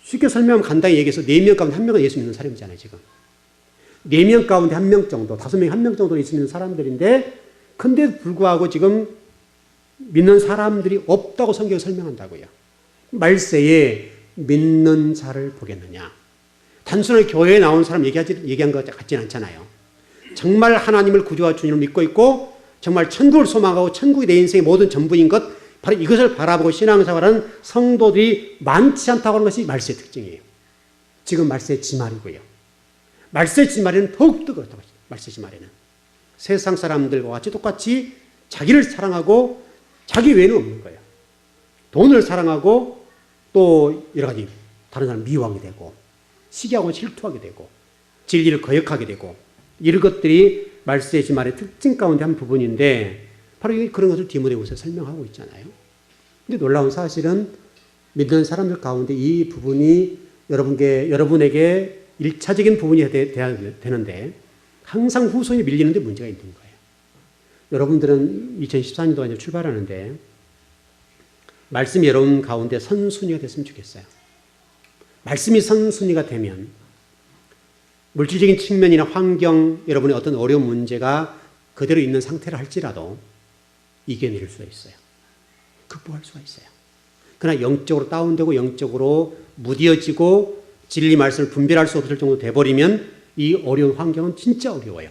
쉽게 설명하면 간단히 얘기해서 4명 가운데 1명은 예수 믿는 사람이잖아요 지금. 4명 가운데 1명 정도, 5명이 1명 정도 예수 믿는 사람들인데 근데도 불구하고 지금 믿는 사람들이 없다고 성경이 설명한다고요. 말세에 믿는 자를 보겠느냐. 단순하게 교회에 나온 사람 얘기한 것 같지는 않잖아요. 정말 하나님을 구주와 주님을 믿고 있고 정말 천국을 소망하고 천국이 내 인생의 모든 전부인 것, 바로 이것을 바라보고 신앙생활하는 성도들이 많지 않다고 하는 것이 말세의 특징이에요. 지금 말세의 지말이고요. 말세의 지말에는 더욱더 그렇다고 하죠. 말세의 지말에는 세상 사람들과 같이 똑같이 자기를 사랑하고 자기 외에는 없는 거예요. 돈을 사랑하고 또 여러 가지 다른 사람 미워하게 되고 시기하고 질투하게 되고 진리를 거역하게 되고 이런 것들이 말세의 지말의 특징 가운데 한 부분인데 바로 그런 것을 디모데후서에 설명하고 있잖아요. 근데 놀라운 사실은 믿는 사람들 가운데 이 부분이 여러분에게 1차적인 부분이 돼야 되는데 항상 후손이 밀리는데 문제가 있는 거예요. 여러분들은 2014년도가 이제 출발하는데 말씀이 여러분 가운데 선순위가 됐으면 좋겠어요. 말씀이 선순위가 되면 물질적인 측면이나 환경, 여러분의 어떤 어려운 문제가 그대로 있는 상태를 할지라도 이겨낼 수가 있어요. 극복할 수가 있어요. 그러나 영적으로 다운되고 영적으로 무뎌지고 진리 말씀을 분별할 수 없을 정도 돼버리면 이 어려운 환경은 진짜 어려워요.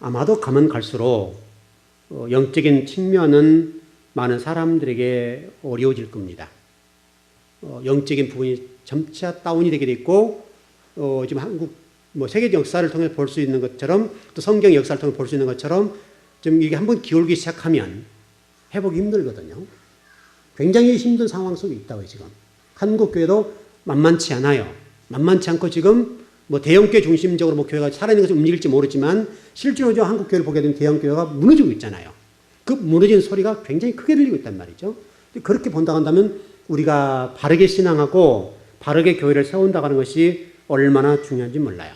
아마도 가면 갈수록 영적인 측면은 많은 사람들에게 어려워질 겁니다. 영적인 부분이 점차 다운이 되게 됐고 지금 한국 세계 역사를 통해 볼 수 있는 것처럼 또 성경 역사를 통해 볼 수 있는 것처럼 좀 이게 한번 기울기 시작하면 회복이 힘들거든요. 굉장히 힘든 상황 속에 있다고요 지금. 한국 교회도 만만치 않아요. 만만치 않고 지금 대형교회 중심적으로 교회가 살아있는 것이 움직일지 모르지만 실제로 한국 교회를 보게 되면 대형교회가 무너지고 있잖아요. 그 무너지는 소리가 굉장히 크게 들리고 있단 말이죠. 그렇게 본다고 한다면 우리가 바르게 신앙하고 바르게 교회를 세운다고 하는 것이 얼마나 중요한지 몰라요.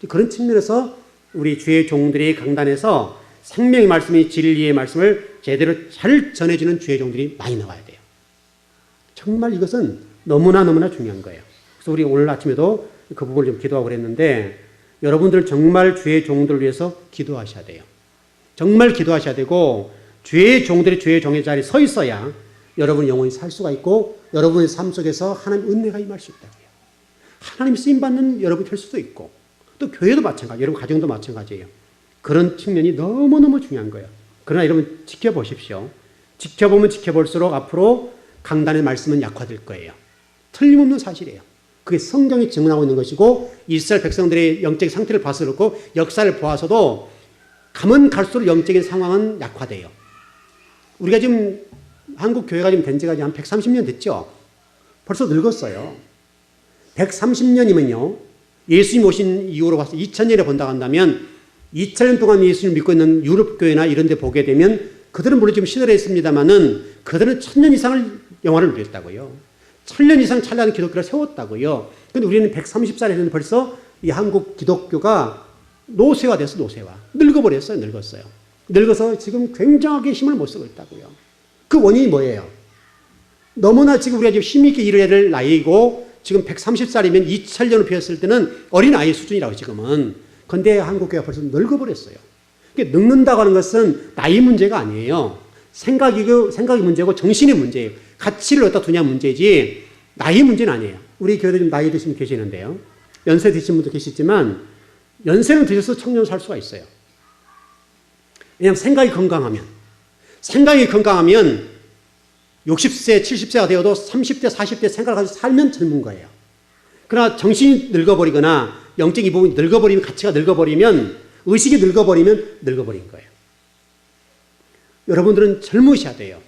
그런 측면에서 우리 주의 종들이 강단에서 생명의 말씀이 진리의 말씀을 제대로 잘 전해주는 주의 종들이 많이 나와야 돼요. 정말 이것은 너무나 중요한 거예요. 그래서 우리 오늘 아침에도 그 부분을 좀 기도하고 그랬는데 여러분들 정말 주의 종들을 위해서 기도하셔야 돼요. 정말 기도하셔야 되고 주의 종들이 주의 종의 자리에 서 있어야 여러분 영혼이 살 수가 있고 여러분의 삶 속에서 하나님 은혜가 임할 수 있다고요. 하나님 쓰임받는 여러분이 될 수도 있고 또 교회도 마찬가지, 여러분 가정도 마찬가지예요. 그런 측면이 너무너무 중요한 거예요. 그러나 여러분 지켜보십시오. 지켜보면 지켜볼수록 앞으로 강단의 말씀은 약화될 거예요. 틀림없는 사실이에요. 그게 성경이 증언하고 있는 것이고 이스라엘 백성들의 영적 상태를 봐서 그렇고 역사를 보아서도 가면 갈수록 영적인 상황은 약화돼요. 우리가 지금 한국 교회가 지금 된 지가 한 130년 됐죠. 벌써 늙었어요. 130년이면요. 예수님 오신 이후로 봐서 2000년에 본다고 한다면 2000년 동안 예수님을 믿고 있는 유럽 교회나 이런 데 보게 되면 그들은 물론 지금 시들해 있습니다만은 그들은 1000년 이상을 영화를 누렸다고요. 1000년 이상 찬란한 기독교를 세웠다고요. 근데 우리는 130살이 됐는데 벌써 이 한국 기독교가 노쇠화 됐어, 노쇠화. 늙어버렸어요, 늙었어요. 늙어서 지금 굉장하게 힘을 못 쓰고 있다고요. 그 원인이 뭐예요? 너무나 지금 우리가 지금 힘있게 일해야 될 나이고 지금 130살이면 2000년을 피웠을 때는 어린아이 수준이라고 지금은. 근데 한국교회가 벌써 늙어버렸어요. 늙는다고 하는 것은 나이 문제가 아니에요. 생각이 문제고 정신의 문제예요. 가치를 어디다 두냐 문제지 나이 문제는 아니에요. 우리 교회도 좀 나이 드신 분 계시는데요. 연세 드신 분도 계시지만 연세는 드셔서 청년 살 수가 있어요. 왜냐하면 생각이 건강하면 60세, 70세가 되어도 30대, 40대 생각을 가지고 살면 젊은 거예요. 그러나 정신이 늙어버리거나 영적인 부분이 늙어버리면 가치가 늙어버리면 의식이 늙어버리면 늙어버린 거예요. 여러분들은 젊으셔야 돼요.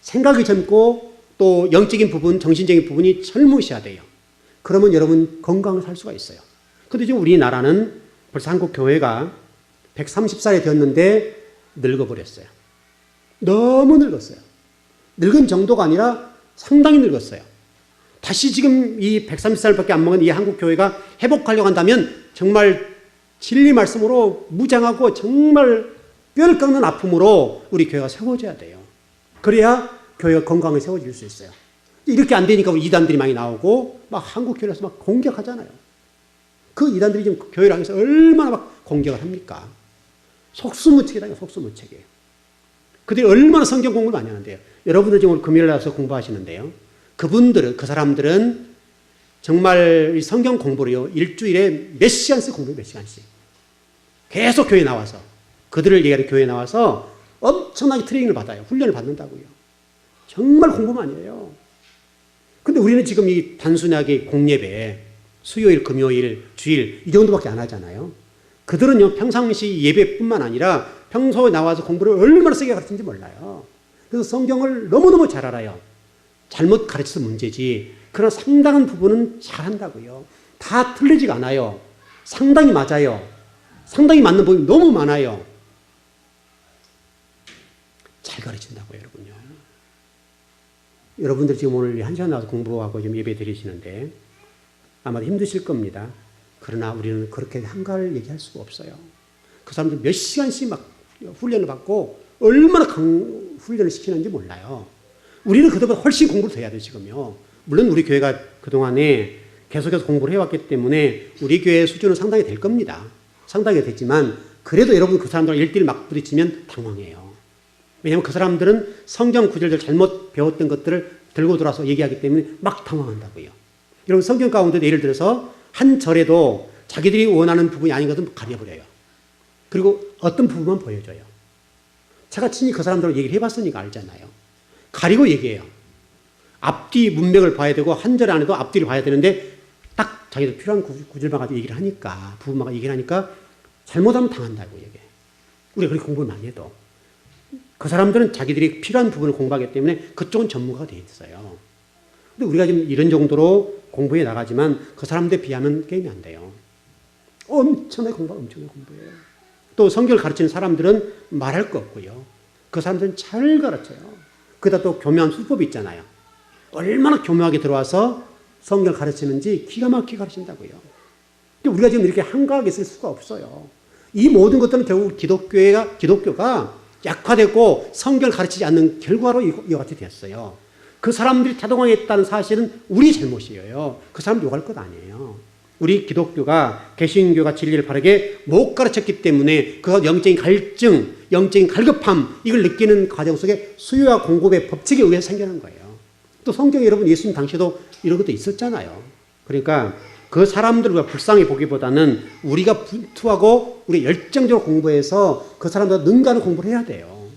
생각이 젊고 또 영적인 부분, 정신적인 부분이 젊으셔야 돼요. 그러면 여러분 건강을 살 수가 있어요. 그런데 지금 우리나라는 벌써 한국 교회가 130살이 되었는데 늙어버렸어요. 너무 늙었어요. 늙은 정도가 아니라 상당히 늙었어요. 다시 지금 이 130살밖에 안 먹은 이 한국 교회가 회복하려고 한다면 정말 진리 말씀으로 무장하고 정말 뼈를 깎는 아픔으로 우리 교회가 세워져야 돼요. 그래야 교회가 건강하게 세워질 수 있어요. 이렇게 안 되니까 우리 이단들이 많이 나오고 막 한국 교회에서 막 공격하잖아요. 그 이단들이 지금 교회를 향해서 얼마나 막 공격을 합니까? 속수무책이다, 속수무책이에요. 그들이 얼마나 성경 공부를 많이 하는데요. 여러분들 지금 오늘 금요일 나와서 공부하시는데요. 그 사람들은 정말 성경 공부를요, 일주일에 몇 시간씩 공부해요, 몇 시간씩. 계속 교회에 나와서. 그들을 얘기하는 교회에 나와서 엄청나게 트레이닝을 받아요. 훈련을 받는다고요. 정말 공부 많이 해요. 근데 우리는 지금 이 단순하게 공예배, 수요일, 금요일, 주일, 이 정도밖에 안 하잖아요. 그들은요, 평상시 예배뿐만 아니라 평소에 나와서 공부를 얼마나 세게 가르치는지 몰라요. 그래서 성경을 너무너무 잘 알아요. 잘못 가르쳐서 문제지. 그러나 상당한 부분은 잘한다고요. 다 틀리지가 않아요. 상당히 맞아요. 상당히 맞는 부분이 너무 많아요. 잘 가르친다고요, 여러분요. 여러분들 지금 오늘 한 시간 나와서 공부하고 좀 예배 드리시는데 아마도 힘드실 겁니다. 그러나 우리는 그렇게 한가를 얘기할 수가 없어요. 그 사람들 몇 시간씩 막 훈련을 받고 얼마나 훈련을 시키는지 몰라요. 우리는 그들보다 훨씬 공부를 더 해야 돼요, 지금요. 물론 우리 교회가 그동안에 계속해서 공부를 해왔기 때문에 우리 교회의 수준은 상당히 될 겁니다. 상당히 됐지만 그래도 여러분 그 사람들과 1:1 막 부딪히면 당황해요. 왜냐하면 그 사람들은 성경 구절들 잘못 배웠던 것들을 들고 돌아서 얘기하기 때문에 막 당황한다고요. 여러분 성경 가운데 예를 들어서 한 절에도 자기들이 원하는 부분이 아닌 것은 가려버려요. 그리고 어떤 부분만 보여줘요. 제가 친히 그 사람들하고 얘기를 해봤으니까 알잖아요. 가리고 얘기해요. 앞뒤 문맥을 봐야 되고 한 절 안에도 앞뒤를 봐야 되는데 딱 자기들 필요한 구절만 가지고 얘기를 하니까 부분만 가지고 얘기를 하니까 잘못하면 당한다고 얘기해요. 우리가 그렇게 공부를 많이 해도. 그 사람들은 자기들이 필요한 부분을 공부하기 때문에 그쪽은 전문가가 되어 있어요. 근데 우리가 지금 이런 정도로 공부해 나가지만 그 사람들에 비하면 게임이 안 돼요. 엄청나게 공부해요. 또 성경을 가르치는 사람들은 말할 거 없고요. 그 사람들은 잘 가르쳐요. 그러다 또 교묘한 수법이 있잖아요. 얼마나 교묘하게 들어와서 성경을 가르치는지 기가 막히게 가르친다고요. 근데 우리가 지금 이렇게 한가하게 쓸 수가 없어요. 이 모든 것들은 결국 기독교가 약화되고 성경을 가르치지 않는 결과로 이와 같이 됐어요. 그 사람들이 타동하겠다는 사실은 우리 잘못이에요. 그 사람 욕할 것 아니에요. 우리 기독교가 개신교가 진리를 바르게 못 가르쳤기 때문에 그 영적인 갈증, 영적인 갈급함 이걸 느끼는 과정 속에 수요와 공급의 법칙에 의해서 생겨난 거예요. 또 성경에 여러분 예수님 당시에도 이런 것도 있었잖아요. 그러니까 그 사람들과 불쌍히 보기보다는 우리가 분투하고 우리 열정적으로 공부해서 그 사람들과 능가하는 공부를 해야 돼요.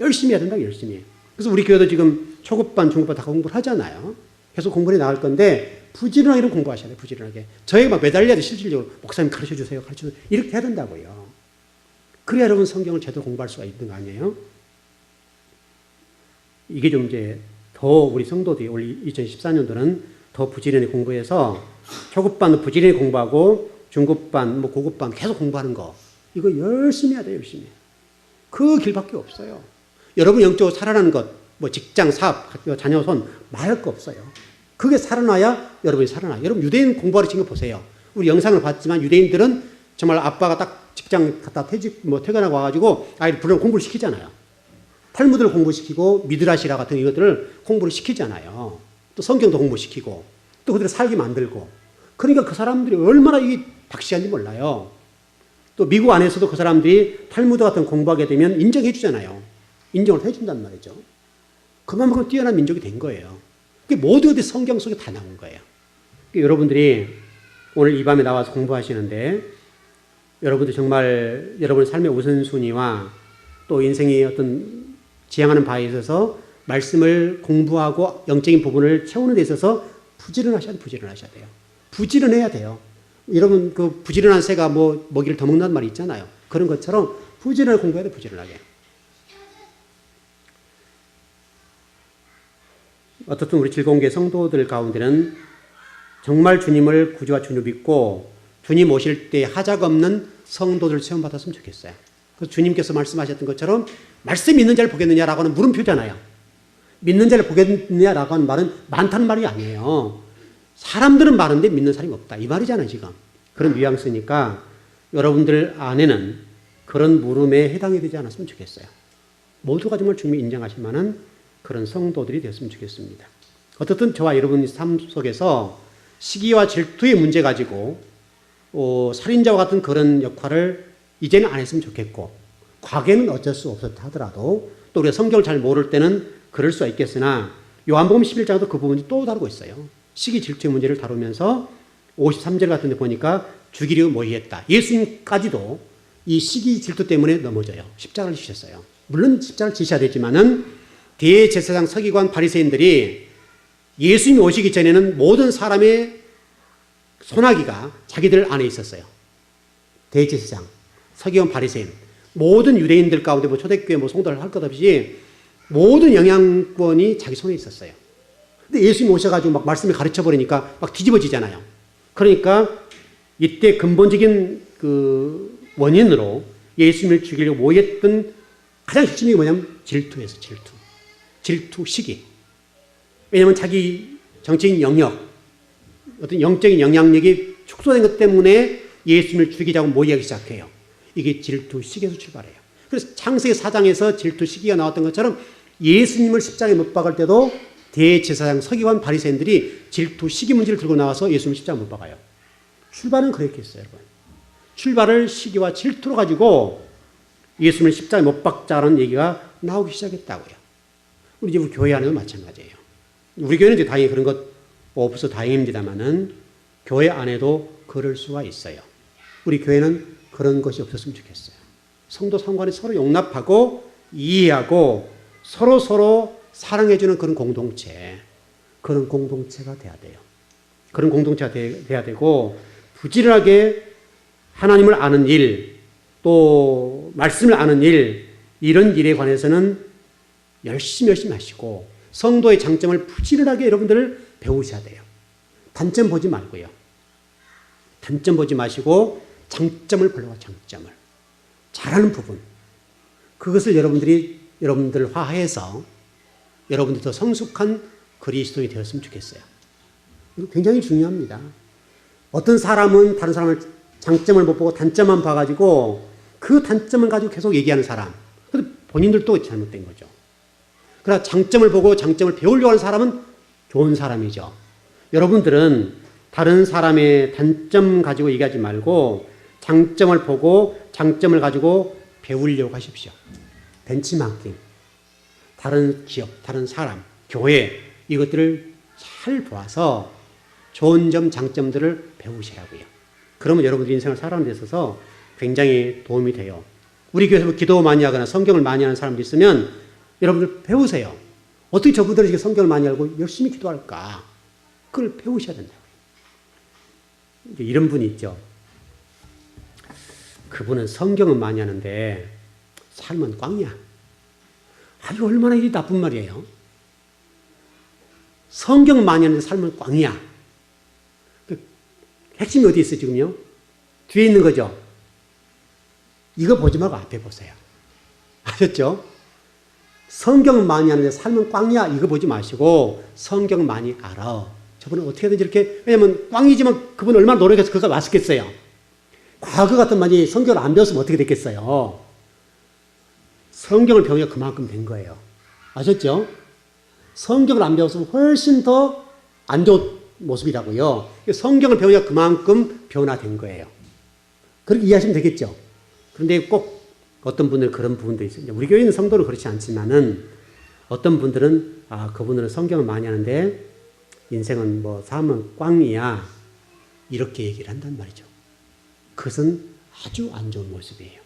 열심히 해야 된다, 열심히. 그래서 우리 교회도 지금 초급반, 중급반 다 공부를 하잖아요. 계속 공부해 나갈 건데 부지런하게 공부하셔야 돼요, 부지런하게. 저에게 막 매달려야 돼, 실질적으로. 목사님 가르쳐 주세요, 가르쳐 주세요. 이렇게 해야 된다고요. 그래야 여러분 성경을 제대로 공부할 수가 있는 거 아니에요? 이게 좀 이제 더 우리 성도들이 올 2014년도는 더 부지런히 공부해서 초급반은 부지런히 공부하고 중급반, 고급반 계속 공부하는 거. 이거 열심히 해야 돼요, 열심히. 그 길밖에 없어요. 여러분 영적으로 살아나는 것, 뭐 직장, 사업, 자녀, 손 말할 거 없어요. 그게 살아나야 여러분이 살아나요. 여러분 유대인 공부하시는 거 보세요. 우리 영상을 봤지만 유대인들은 정말 아빠가 딱 직장 갔다 퇴근하고 와가지고 아이를 불러 공부를 시키잖아요. 탈무드를 공부시키고 미드라시라 같은 이것들을 공부를 시키잖아요. 또 성경도 공부시키고 또 그들을 살게 만들고. 그러니까 그 사람들이 얼마나 이게 박시한지 몰라요. 또 미국 안에서도 그 사람들이 탈무드 같은 공부하게 되면 인정해 주잖아요. 인정을 해준단 말이죠. 그만큼 뛰어난 민족이 된 거예요. 그게 모두 어디 성경 속에 다 나온 거예요. 그러니까 여러분들이 오늘 이 밤에 나와서 공부하시는데 여러분들 정말 여러분의 삶의 우선순위와 또 인생의 어떤 지향하는 바에 있어서 말씀을 공부하고 영적인 부분을 채우는 데 있어서 부지런하셔야 돼요. 부지런해야 돼요. 여러분 그 부지런한 새가 뭐 먹이를 더 먹는다는 말이 있잖아요. 그런 것처럼 부지런하게 공부해야 돼. 부지런하게. 어떻든 우리 즐거운교회 성도들 가운데는 정말 주님을 구주와 주님 믿고 주님 오실 때 하자가 없는 성도들 체험받았으면 좋겠어요. 그래서 주님께서 말씀하셨던 것처럼 말씀 있는 자를 보겠느냐라고 하는 물음표잖아요. 믿는 자를 보겠느냐라고 하는 말은 많다는 말이 아니에요. 사람들은 많은데 믿는 사람이 없다. 이 말이잖아요, 지금. 그런 뉘앙스니까 여러분들 안에는 그런 물음에 해당이 되지 않았으면 좋겠어요. 모두가 정말 주님이 인정하실 만한 그런 성도들이 되었으면 좋겠습니다. 어떻든 저와 여러분의 삶 속에서 시기와 질투의 문제 가지고 살인자와 같은 그런 역할을 이제는 안 했으면 좋겠고 과거에는 어쩔 수 없었다 하더라도 또 우리가 성경을 잘 모를 때는 그럴 수가 있겠으나 요한복음 11장도 그 부분이 또 다루고 있어요. 시기 질투의 문제를 다루면서 53절 같은 데 보니까 죽이려 모의했다. 예수님까지도 이 시기 질투 때문에 넘어져요. 십자가를 지셨어요. 물론 십자가를 지셔야 되지만은 대제사장 서기관 바리새인들이 예수님이 오시기 전에는 모든 사람의 소나기가 자기들 안에 있었어요. 대제사장, 서기관 바리새인, 모든 유대인들 가운데 뭐 초대교회 뭐 성도를 할 것 없이 모든 영향권이 자기 손에 있었어요. 근데 예수님이 오셔가지고 막 말씀을 가르쳐 버리니까 막 뒤집어지잖아요. 그러니까 이때 근본적인 그 원인으로 예수님을 죽이려고 모였던 가장 핵심이 뭐냐면 질투에서 질투 시기. 왜냐하면 자기 정치인 영역, 어떤 영적인 영향력이 축소된 것 때문에 예수님을 죽이자고 모이기 시작해요. 이게 질투 시기에서 출발해요. 그래서 창세기 4장에서 질투 시기가 나왔던 것처럼 예수님을 십자가에 못 박을 때도 대제사장 서기관 바리새인들이 질투 시기 문제를 들고 나와서 예수님을 십자가에 못 박아요. 출발은 그랬겠어요, 여러분. 출발을 시기와 질투로 가지고 예수님을 십자가에 못 박자라는 얘기가 나오기 시작했다고요. 우리 집 교회 안에도 마찬가지예요. 우리 교회는 이제 다행히 그런 것 없어서 다행입니다만은 교회 안에도 그럴 수가 있어요. 우리 교회는 그런 것이 없었으면 좋겠어요. 성도 상관이 서로 용납하고 이해하고 서로 사랑해주는 그런 공동체, 그런 공동체가 돼야 돼요. 그런 공동체가 돼야 되고 부지런하게 하나님을 아는 일, 또 말씀을 아는 일, 이런 일에 관해서는 열심히 하시고 성도의 장점을 부지런하게 여러분들을 배우셔야 돼요. 단점 보지 말고요. 단점 보지 마시고 장점을 보려고 장점을. 잘하는 부분. 그것을 여러분들 화해해서 여러분들 더 성숙한 그리스도인이 되었으면 좋겠어요. 이거 굉장히 중요합니다. 어떤 사람은 다른 사람을 장점을 못 보고 단점만 봐가지고 그 단점을 가지고 계속 얘기하는 사람. 근데 본인들도 잘못된 거죠. 그러나 장점을 보고 장점을 배우려고 하는 사람은 좋은 사람이죠. 여러분들은 다른 사람의 단점 가지고 얘기하지 말고 장점을 보고 장점을 가지고 배우려고 하십시오. 벤치마킹. 다른 기업, 다른 사람, 교회 이것들을 잘 보아서 좋은 점, 장점들을 배우시라고요. 그러면 여러분들 인생을 살아가는 데 있어서 굉장히 도움이 돼요. 우리 교회에서 기도 많이 하거나 성경을 많이 하는 사람들 있으면 여러분들 배우세요. 어떻게 저분들이 이렇게 성경을 많이 알고 열심히 기도할까? 그걸 배우셔야 된다고요. 이런 분이 있죠. 그분은 성경은 많이 하는데 삶은 꽝이야. 이거 얼마나 이 나쁜 말이에요. 성경 많이 하는데 삶은 꽝이야. 핵심이 어디 있어요, 지금요? 뒤에 있는 거죠? 이거 보지 말고 앞에 보세요. 아셨죠? 성경은 많이 아는데 삶은 꽝이야. 이거 보지 마시고 성경 많이 알아. 저분은 어떻게든지 이렇게, 왜냐면 꽝이지만 그분은 얼마나 노력해서 그가 왔었겠어요. 과거 같은 만이 성경을 안 배웠으면 어떻게 됐겠어요. 성경을 배우니까 그만큼 된 거예요. 아셨죠? 성경을 안 배웠으면 훨씬 더 안 좋은 모습이라고요. 성경을 배우니까 그만큼 변화된 거예요. 그렇게 이해하시면 되겠죠. 그런데 꼭 어떤 분들은 그런 부분도 있어요. 우리 교회 있는 성도는 그렇지 않지만은 어떤 분들은 그분들은 성경을 많이 하는데 인생은 뭐 삶은 꽝이야. 이렇게 얘기를 한단 말이죠. 그것은 아주 안 좋은 모습이에요.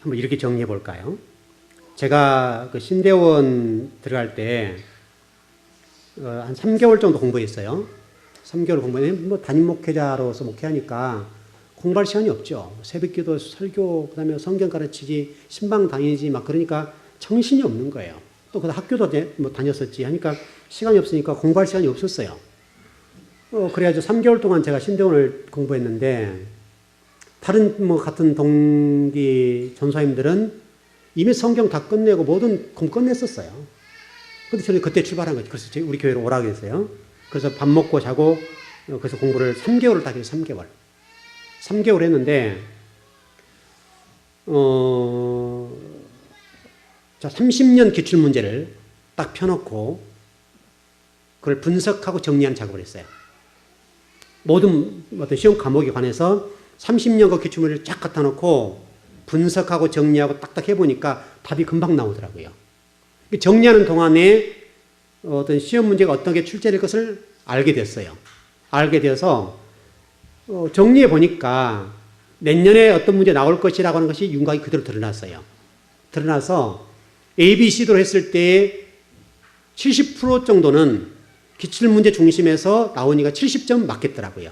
한번 이렇게 정리해 볼까요? 제가 그 신대원 들어갈 때 한 3개월 정도 공부했어요. 3개월 공부했는데 뭐 담임 목회자로서 목회하니까 공부할 시간이 없죠. 새벽기도, 설교, 그다음에 성경 가르치지, 신방 다니지 막 그러니까 정신이 없는 거예요. 또 그 학교도 뭐 다녔었지 하니까 시간이 없으니까 공부할 시간이 없었어요. 그래가지고 3개월 동안 제가 신대원을 공부했는데 다른 뭐 같은 동기 전사님들은 이미 성경 다 끝내고 모든 공부 끝냈었어요. 근데 저는 그때 출발한 거죠. 그래서 우리 교회로 오라고 했어요. 그래서 밥 먹고 자고 그래서 공부를 3개월을 다 했어요. 3개월. 3개월 했는데 자 30년 기출문제를 딱 펴놓고 그걸 분석하고 정리하는 작업을 했어요. 모든 어떤 시험 과목에 관해서 30년 그 기출문제를 쫙 갖다 놓고 분석하고 정리하고 딱딱 해보니까 답이 금방 나오더라고요. 정리하는 동안에 어떤 시험 문제가 어떻게 출제될 것을 알게 됐어요. 알게 되어서 정리해 보니까 내년에 어떤 문제 나올 것이라고 하는 것이 윤곽이 그대로 드러났어요. 드러나서 A, B, C로 했을 때 70% 정도는 기출문제 중심에서 나오니까 70점 맞겠더라고요.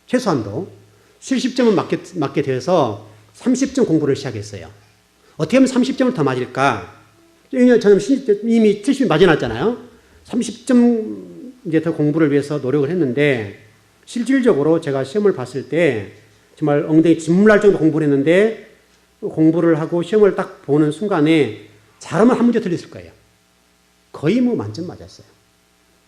최소한도. 70점은 맞게 되어서 30점 공부를 시작했어요. 어떻게 하면 30점을 더 맞을까? 저는 이미 70이 맞아놨잖아요. 30점 이제 더 공부를 위해서 노력을 했는데 실질적으로 제가 시험을 봤을 때 정말 엉덩이 짓물날 정도 공부를 했는데 공부를 하고 시험을 딱 보는 순간에 잘하면 한 문제 틀렸을 거예요. 거의 뭐 만점 맞았어요.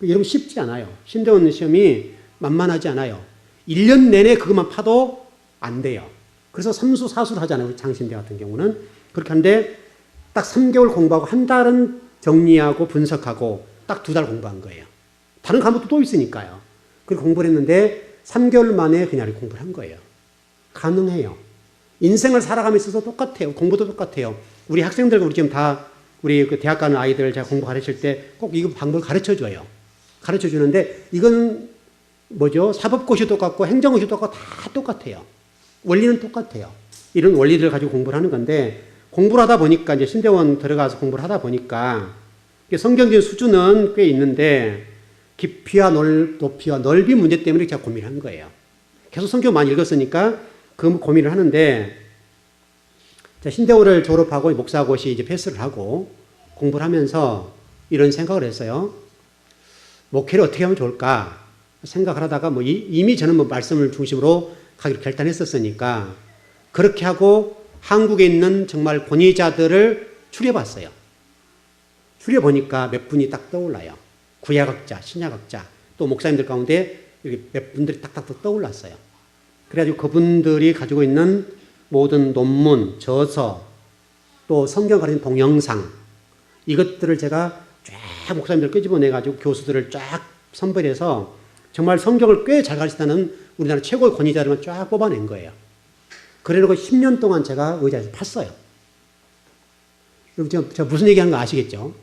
여러분 쉽지 않아요. 신대원 시험이 만만하지 않아요. 1년 내내 그것만 파도 안 돼요. 그래서 3수, 4수를 하잖아요. 우리 장신대 같은 경우는. 그렇게 하는데 딱 3개월 공부하고 한 달은 정리하고 분석하고 딱 2달 공부한 거예요. 다른 과목도 또 있으니까요. 그렇게 공부를 했는데 3개월 만에 그냥 공부를 한 거예요. 가능해요. 인생을 살아가면서 있어서 똑같아요. 공부도 똑같아요. 우리 학생들과 우리 지금 다 우리 그 대학 가는 아이들 제가 공부 가르칠 때 꼭 이거 방법을 가르쳐 줘요. 가르쳐 주는데 이건 뭐죠? 사법고시 똑같고 행정고시 똑같고 다 똑같아요. 원리는 똑같아요. 이런 원리를 가지고 공부를 하는 건데 공부를 하다 보니까 이제 신대원 들어가서 공부를 하다 보니까 성경적인 수준은 꽤 있는데 깊이와 높이와 넓이 문제 때문에 제가 고민을 한 거예요. 계속 성경 많이 읽었으니까 그 고민을 하는데 신대원을 졸업하고 목사고시 이제 패스를 하고 공부를 하면서 이런 생각을 했어요. 목회를 어떻게 하면 좋을까 생각을 하다가 뭐 이미 저는 뭐 말씀을 중심으로 가기로 결단했었으니까 그렇게 하고 한국에 있는 정말 권위자들을 추려봤어요. 추려보니까 몇 분이 딱 떠올라요. 구약학자, 신약학자, 또 목사님들 가운데 이렇게 몇 분들이 딱딱 떠올랐어요. 그래가지고 그분들이 가지고 있는 모든 논문, 저서, 또 성경 가르치는 동영상 이것들을 제가 쫙 목사님들 끄집어내가지고 교수들을 쫙 선별해서 정말 성경을 꽤 잘 가르치다는 우리나라 최고의 권위자들만 쫙 뽑아낸 거예요. 그래놓고 10년 동안 제가 의자에서 팠어요. 여러분 제가 무슨 얘기하는 거 아시겠죠?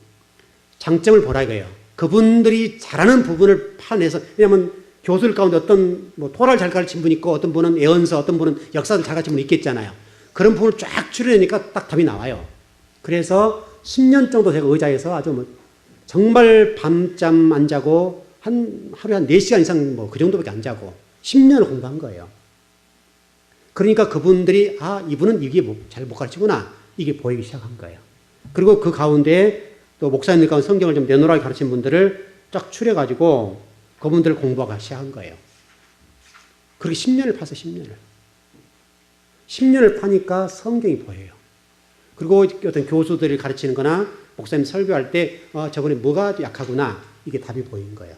장점을 보라 이거예요. 그분들이 잘하는 부분을 파내서, 왜냐하면 교수들 가운데 어떤 뭐 토라를 잘 가르친 분이 있고 어떤 분은 애언서, 어떤 분은 역사를 잘 가르친 분이 있겠잖아요. 그런 부분을 쫙 추려내니까 딱 답이 나와요. 그래서 10년 정도 제가 의자에서 아주 뭐 정말 밤잠 안 자고 하루에 한 4시간 이상 뭐 그 정도밖에 안 자고 10년을 공부한 거예요. 그러니까 그분들이 이분은 이게 잘 못 가르치구나 이게 보이기 시작한 거예요. 그리고 그 가운데 또 목사님들 가운데 성경을 좀 내놓으라고 가르친 분들을 쫙 추려가지고 그분들을 공부하기 시작한 거예요. 그렇게 10년을 파서 10년을 파니까 성경이 보여요. 그리고 어떤 교수들이 가르치는 거나 목사님 설교할 때 저번에 뭐가 약하구나. 이게 답이 보이는 거예요.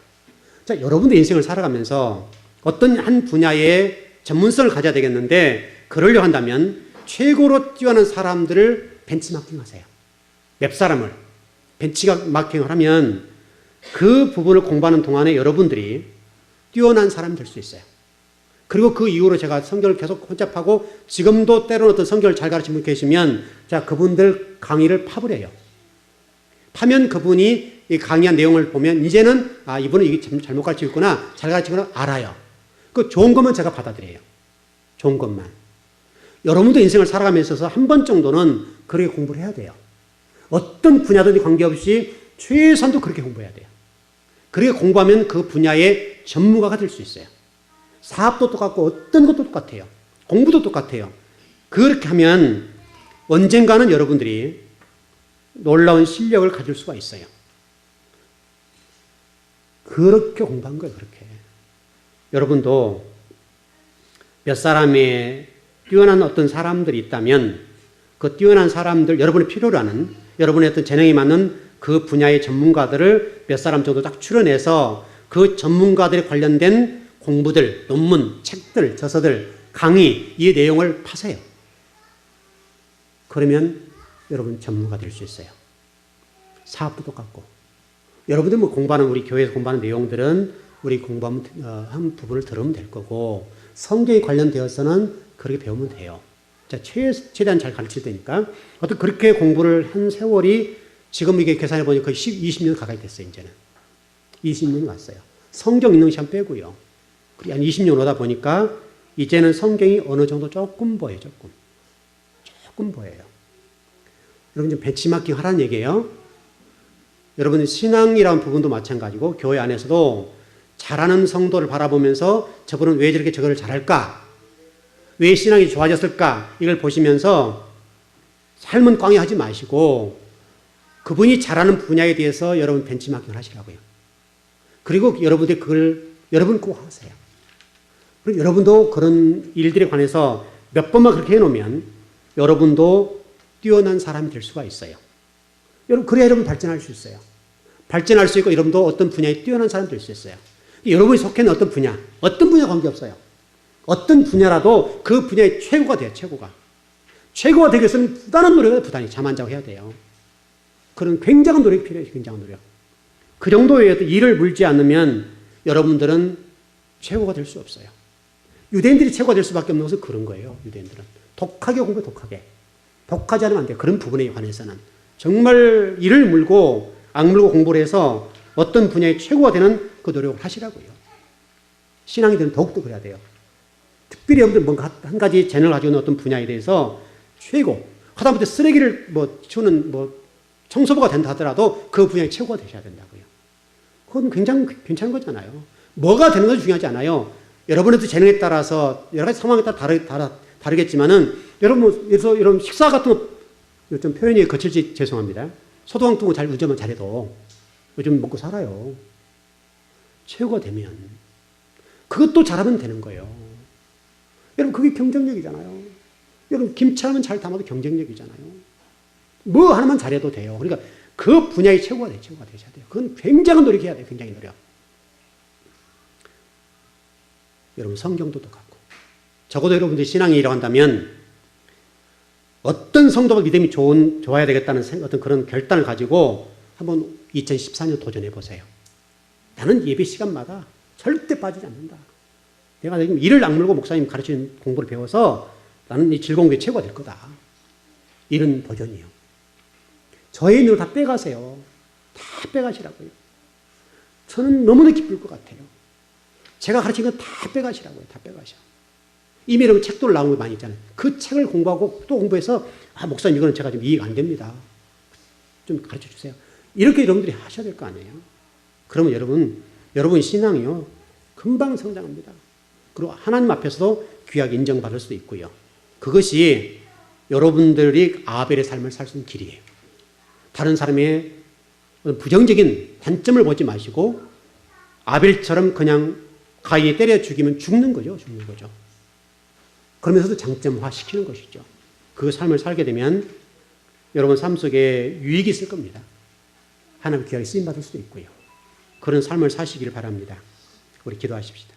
자, 여러분도 인생을 살아가면서 어떤 한 분야의 전문성을 가져야 되겠는데 그러려 한다면 최고로 뛰어난 사람들을 벤치마킹 하세요. 몇 사람을 벤치마킹을 하면 그 부분을 공부하는 동안에 여러분들이 뛰어난 사람이 될 수 있어요. 그리고 그 이후로 제가 성경을 계속 혼잡하고 지금도 때로는 어떤 성경을 잘 가르치는 분 계시면 자, 그분들 강의를 파버려요. 파면 그분이 이 강의한 내용을 보면 이제는 이분은 이게 잘못 가르치고 있구나, 잘 가르치구나 알아요. 그 좋은 것만 제가 받아들여요. 좋은 것만. 여러분도 인생을 살아가면서 있어서 한 번 정도는 그렇게 공부를 해야 돼요. 어떤 분야든지 관계없이 최소한도 그렇게 공부해야 돼요. 그렇게 공부하면 그 분야의 전문가가 될 수 있어요. 사업도 똑같고 어떤 것도 똑같아요. 공부도 똑같아요. 그렇게 하면 언젠가는 여러분들이 놀라운 실력을 가질 수가 있어요. 그렇게 공부한 거예요. 그렇게. 여러분도 몇 사람의 뛰어난 어떤 사람들이 있다면 그 뛰어난 사람들, 여러분이 필요로 하는 여러분의 어떤 재능이 맞는 그 분야의 전문가들을 몇 사람 정도 딱 추려내서 그 전문가들에 관련된 공부들, 논문, 책들, 저서들, 강의, 이 내용을 파세요. 그러면 여러분 전문가 될 수 있어요. 사업도 똑같고. 여러분들 뭐 공부하는, 우리 교회에서 공부하는 내용들은 우리 공부하면, 한 부분을 들으면 될 거고, 성경에 관련되어서는 그렇게 배우면 돼요. 자, 최대한 잘 가르칠 테니까. 어떤 그렇게 공부를 한 세월이 지금 이게 계산해 보니까 거의 20년 가까이 됐어요, 이제는. 20년이 왔어요. 성경 읽는 시간 빼고요. 한 20년 오다 보니까 이제는 성경이 어느 정도 조금 보여요, 조금 보여요. 여러분 좀 벤치마킹 하라는 얘기예요. 여러분 신앙이라는 부분도 마찬가지고 교회 안에서도 잘하는 성도를 바라보면서 저분은 왜 저렇게 저거를 잘할까? 왜 신앙이 좋아졌을까? 이걸 보시면서 삶은 꽝이하지 마시고 그분이 잘하는 분야에 대해서 여러분 벤치마킹을 하시라고요. 그리고 여러분들이 그걸 여러분 꼭 하세요. 그리고 여러분도 그런 일들에 관해서 몇 번만 그렇게 해놓으면 여러분도 뛰어난 사람이 될 수가 있어요. 여러분, 그래야 여러분 발전할 수 있어요. 발전할 수 있고 여러분도 어떤 분야에 뛰어난 사람이 될 수 있어요. 여러분이 속해 있는 어떤 분야 관계없어요. 어떤 분야라도 그 분야의 최고가 돼요, 최고가. 최고가 되기 위해서는 부단한 노력을 부단히 잠 안 자고 해야 돼요. 그런 굉장한 노력이 필요해요, 굉장한 노력. 그 정도의 어떤 일을 물지 않으면 여러분들은 최고가 될 수 없어요. 유대인들이 최고가 될 수밖에 없는 것은 그런 거예요, 유대인들은. 독하게 공부해, 독하게. 독하지 않으면 안 돼요. 그런 부분에 관해서는. 정말 이를 물고, 악물고 공부를 해서 어떤 분야의 최고가 되는 그 노력을 하시라고요. 신앙이 되면 더욱더 그래야 돼요. 특별히 여러분들 뭔가 한 가지 재능을 가지고 있는 어떤 분야에 대해서 최고, 하다못해 쓰레기를 치우는 청소부가 된다 하더라도 그 분야의 최고가 되셔야 된다고요. 그건 굉장히 괜찮은 거잖아요. 뭐가 되는 건 중요하지 않아요. 여러분의 재능에 따라서 여러 가지 상황에 따라 다르겠지만은 여러분 식사 같은 거 좀 표현이 거칠지 죄송합니다. 소도 같은 거 잘 우겨만 잘해도 요즘 먹고 살아요. 최고가 되면 그것도 잘하면 되는 거예요. 여러분 그게 경쟁력이잖아요. 여러분 김치 하나만 잘 담아도 경쟁력이잖아요. 뭐 하나만 잘해도 돼요. 그러니까 그 분야의 최고가 되셔야 돼요. 그건 굉장한 노력해야 돼요. 굉장히 노력. 여러분 성경도 똑같고 적어도 여러분들이 신앙이라고 한다면 어떤 성도가 믿음이 좋아야 되겠다는 어떤 그런 결단을 가지고 한번 2014년 도전해 보세요. 나는 예배 시간마다 절대 빠지지 않는다. 내가 지금 이를 악물고 목사님 가르치는 공부를 배워서 나는 이 즐거운 게 최고가 될 거다. 이런 도전이요. 저의 힘으로 다 빼가세요. 다 빼가시라고요. 저는 너무나 기쁠 것 같아요. 제가 가르친 건 다 빼가시라고요. 다 빼가셔. 이미 여러분 책도 나온 거 많이 있잖아요. 그 책을 공부하고 또 공부해서 목사님 이거는 제가 좀 이해가 안 됩니다. 좀 가르쳐 주세요. 이렇게 여러분들이 하셔야 될 거 아니에요. 그러면 여러분 신앙이요. 금방 성장합니다. 그리고 하나님 앞에서도 귀하게 인정받을 수도 있고요. 그것이 여러분들이 아벨의 삶을 살 수 있는 길이에요. 다른 사람의 부정적인 단점을 보지 마시고 아벨처럼 그냥 가인이 때려 죽이면 죽는 거죠. 그러면서도 장점화 시키는 것이죠. 그 삶을 살게 되면 여러분 삶 속에 유익이 있을 겁니다. 하나님 귀하게 쓰임받을 수도 있고요. 그런 삶을 사시길 바랍니다. 우리 기도하십시다.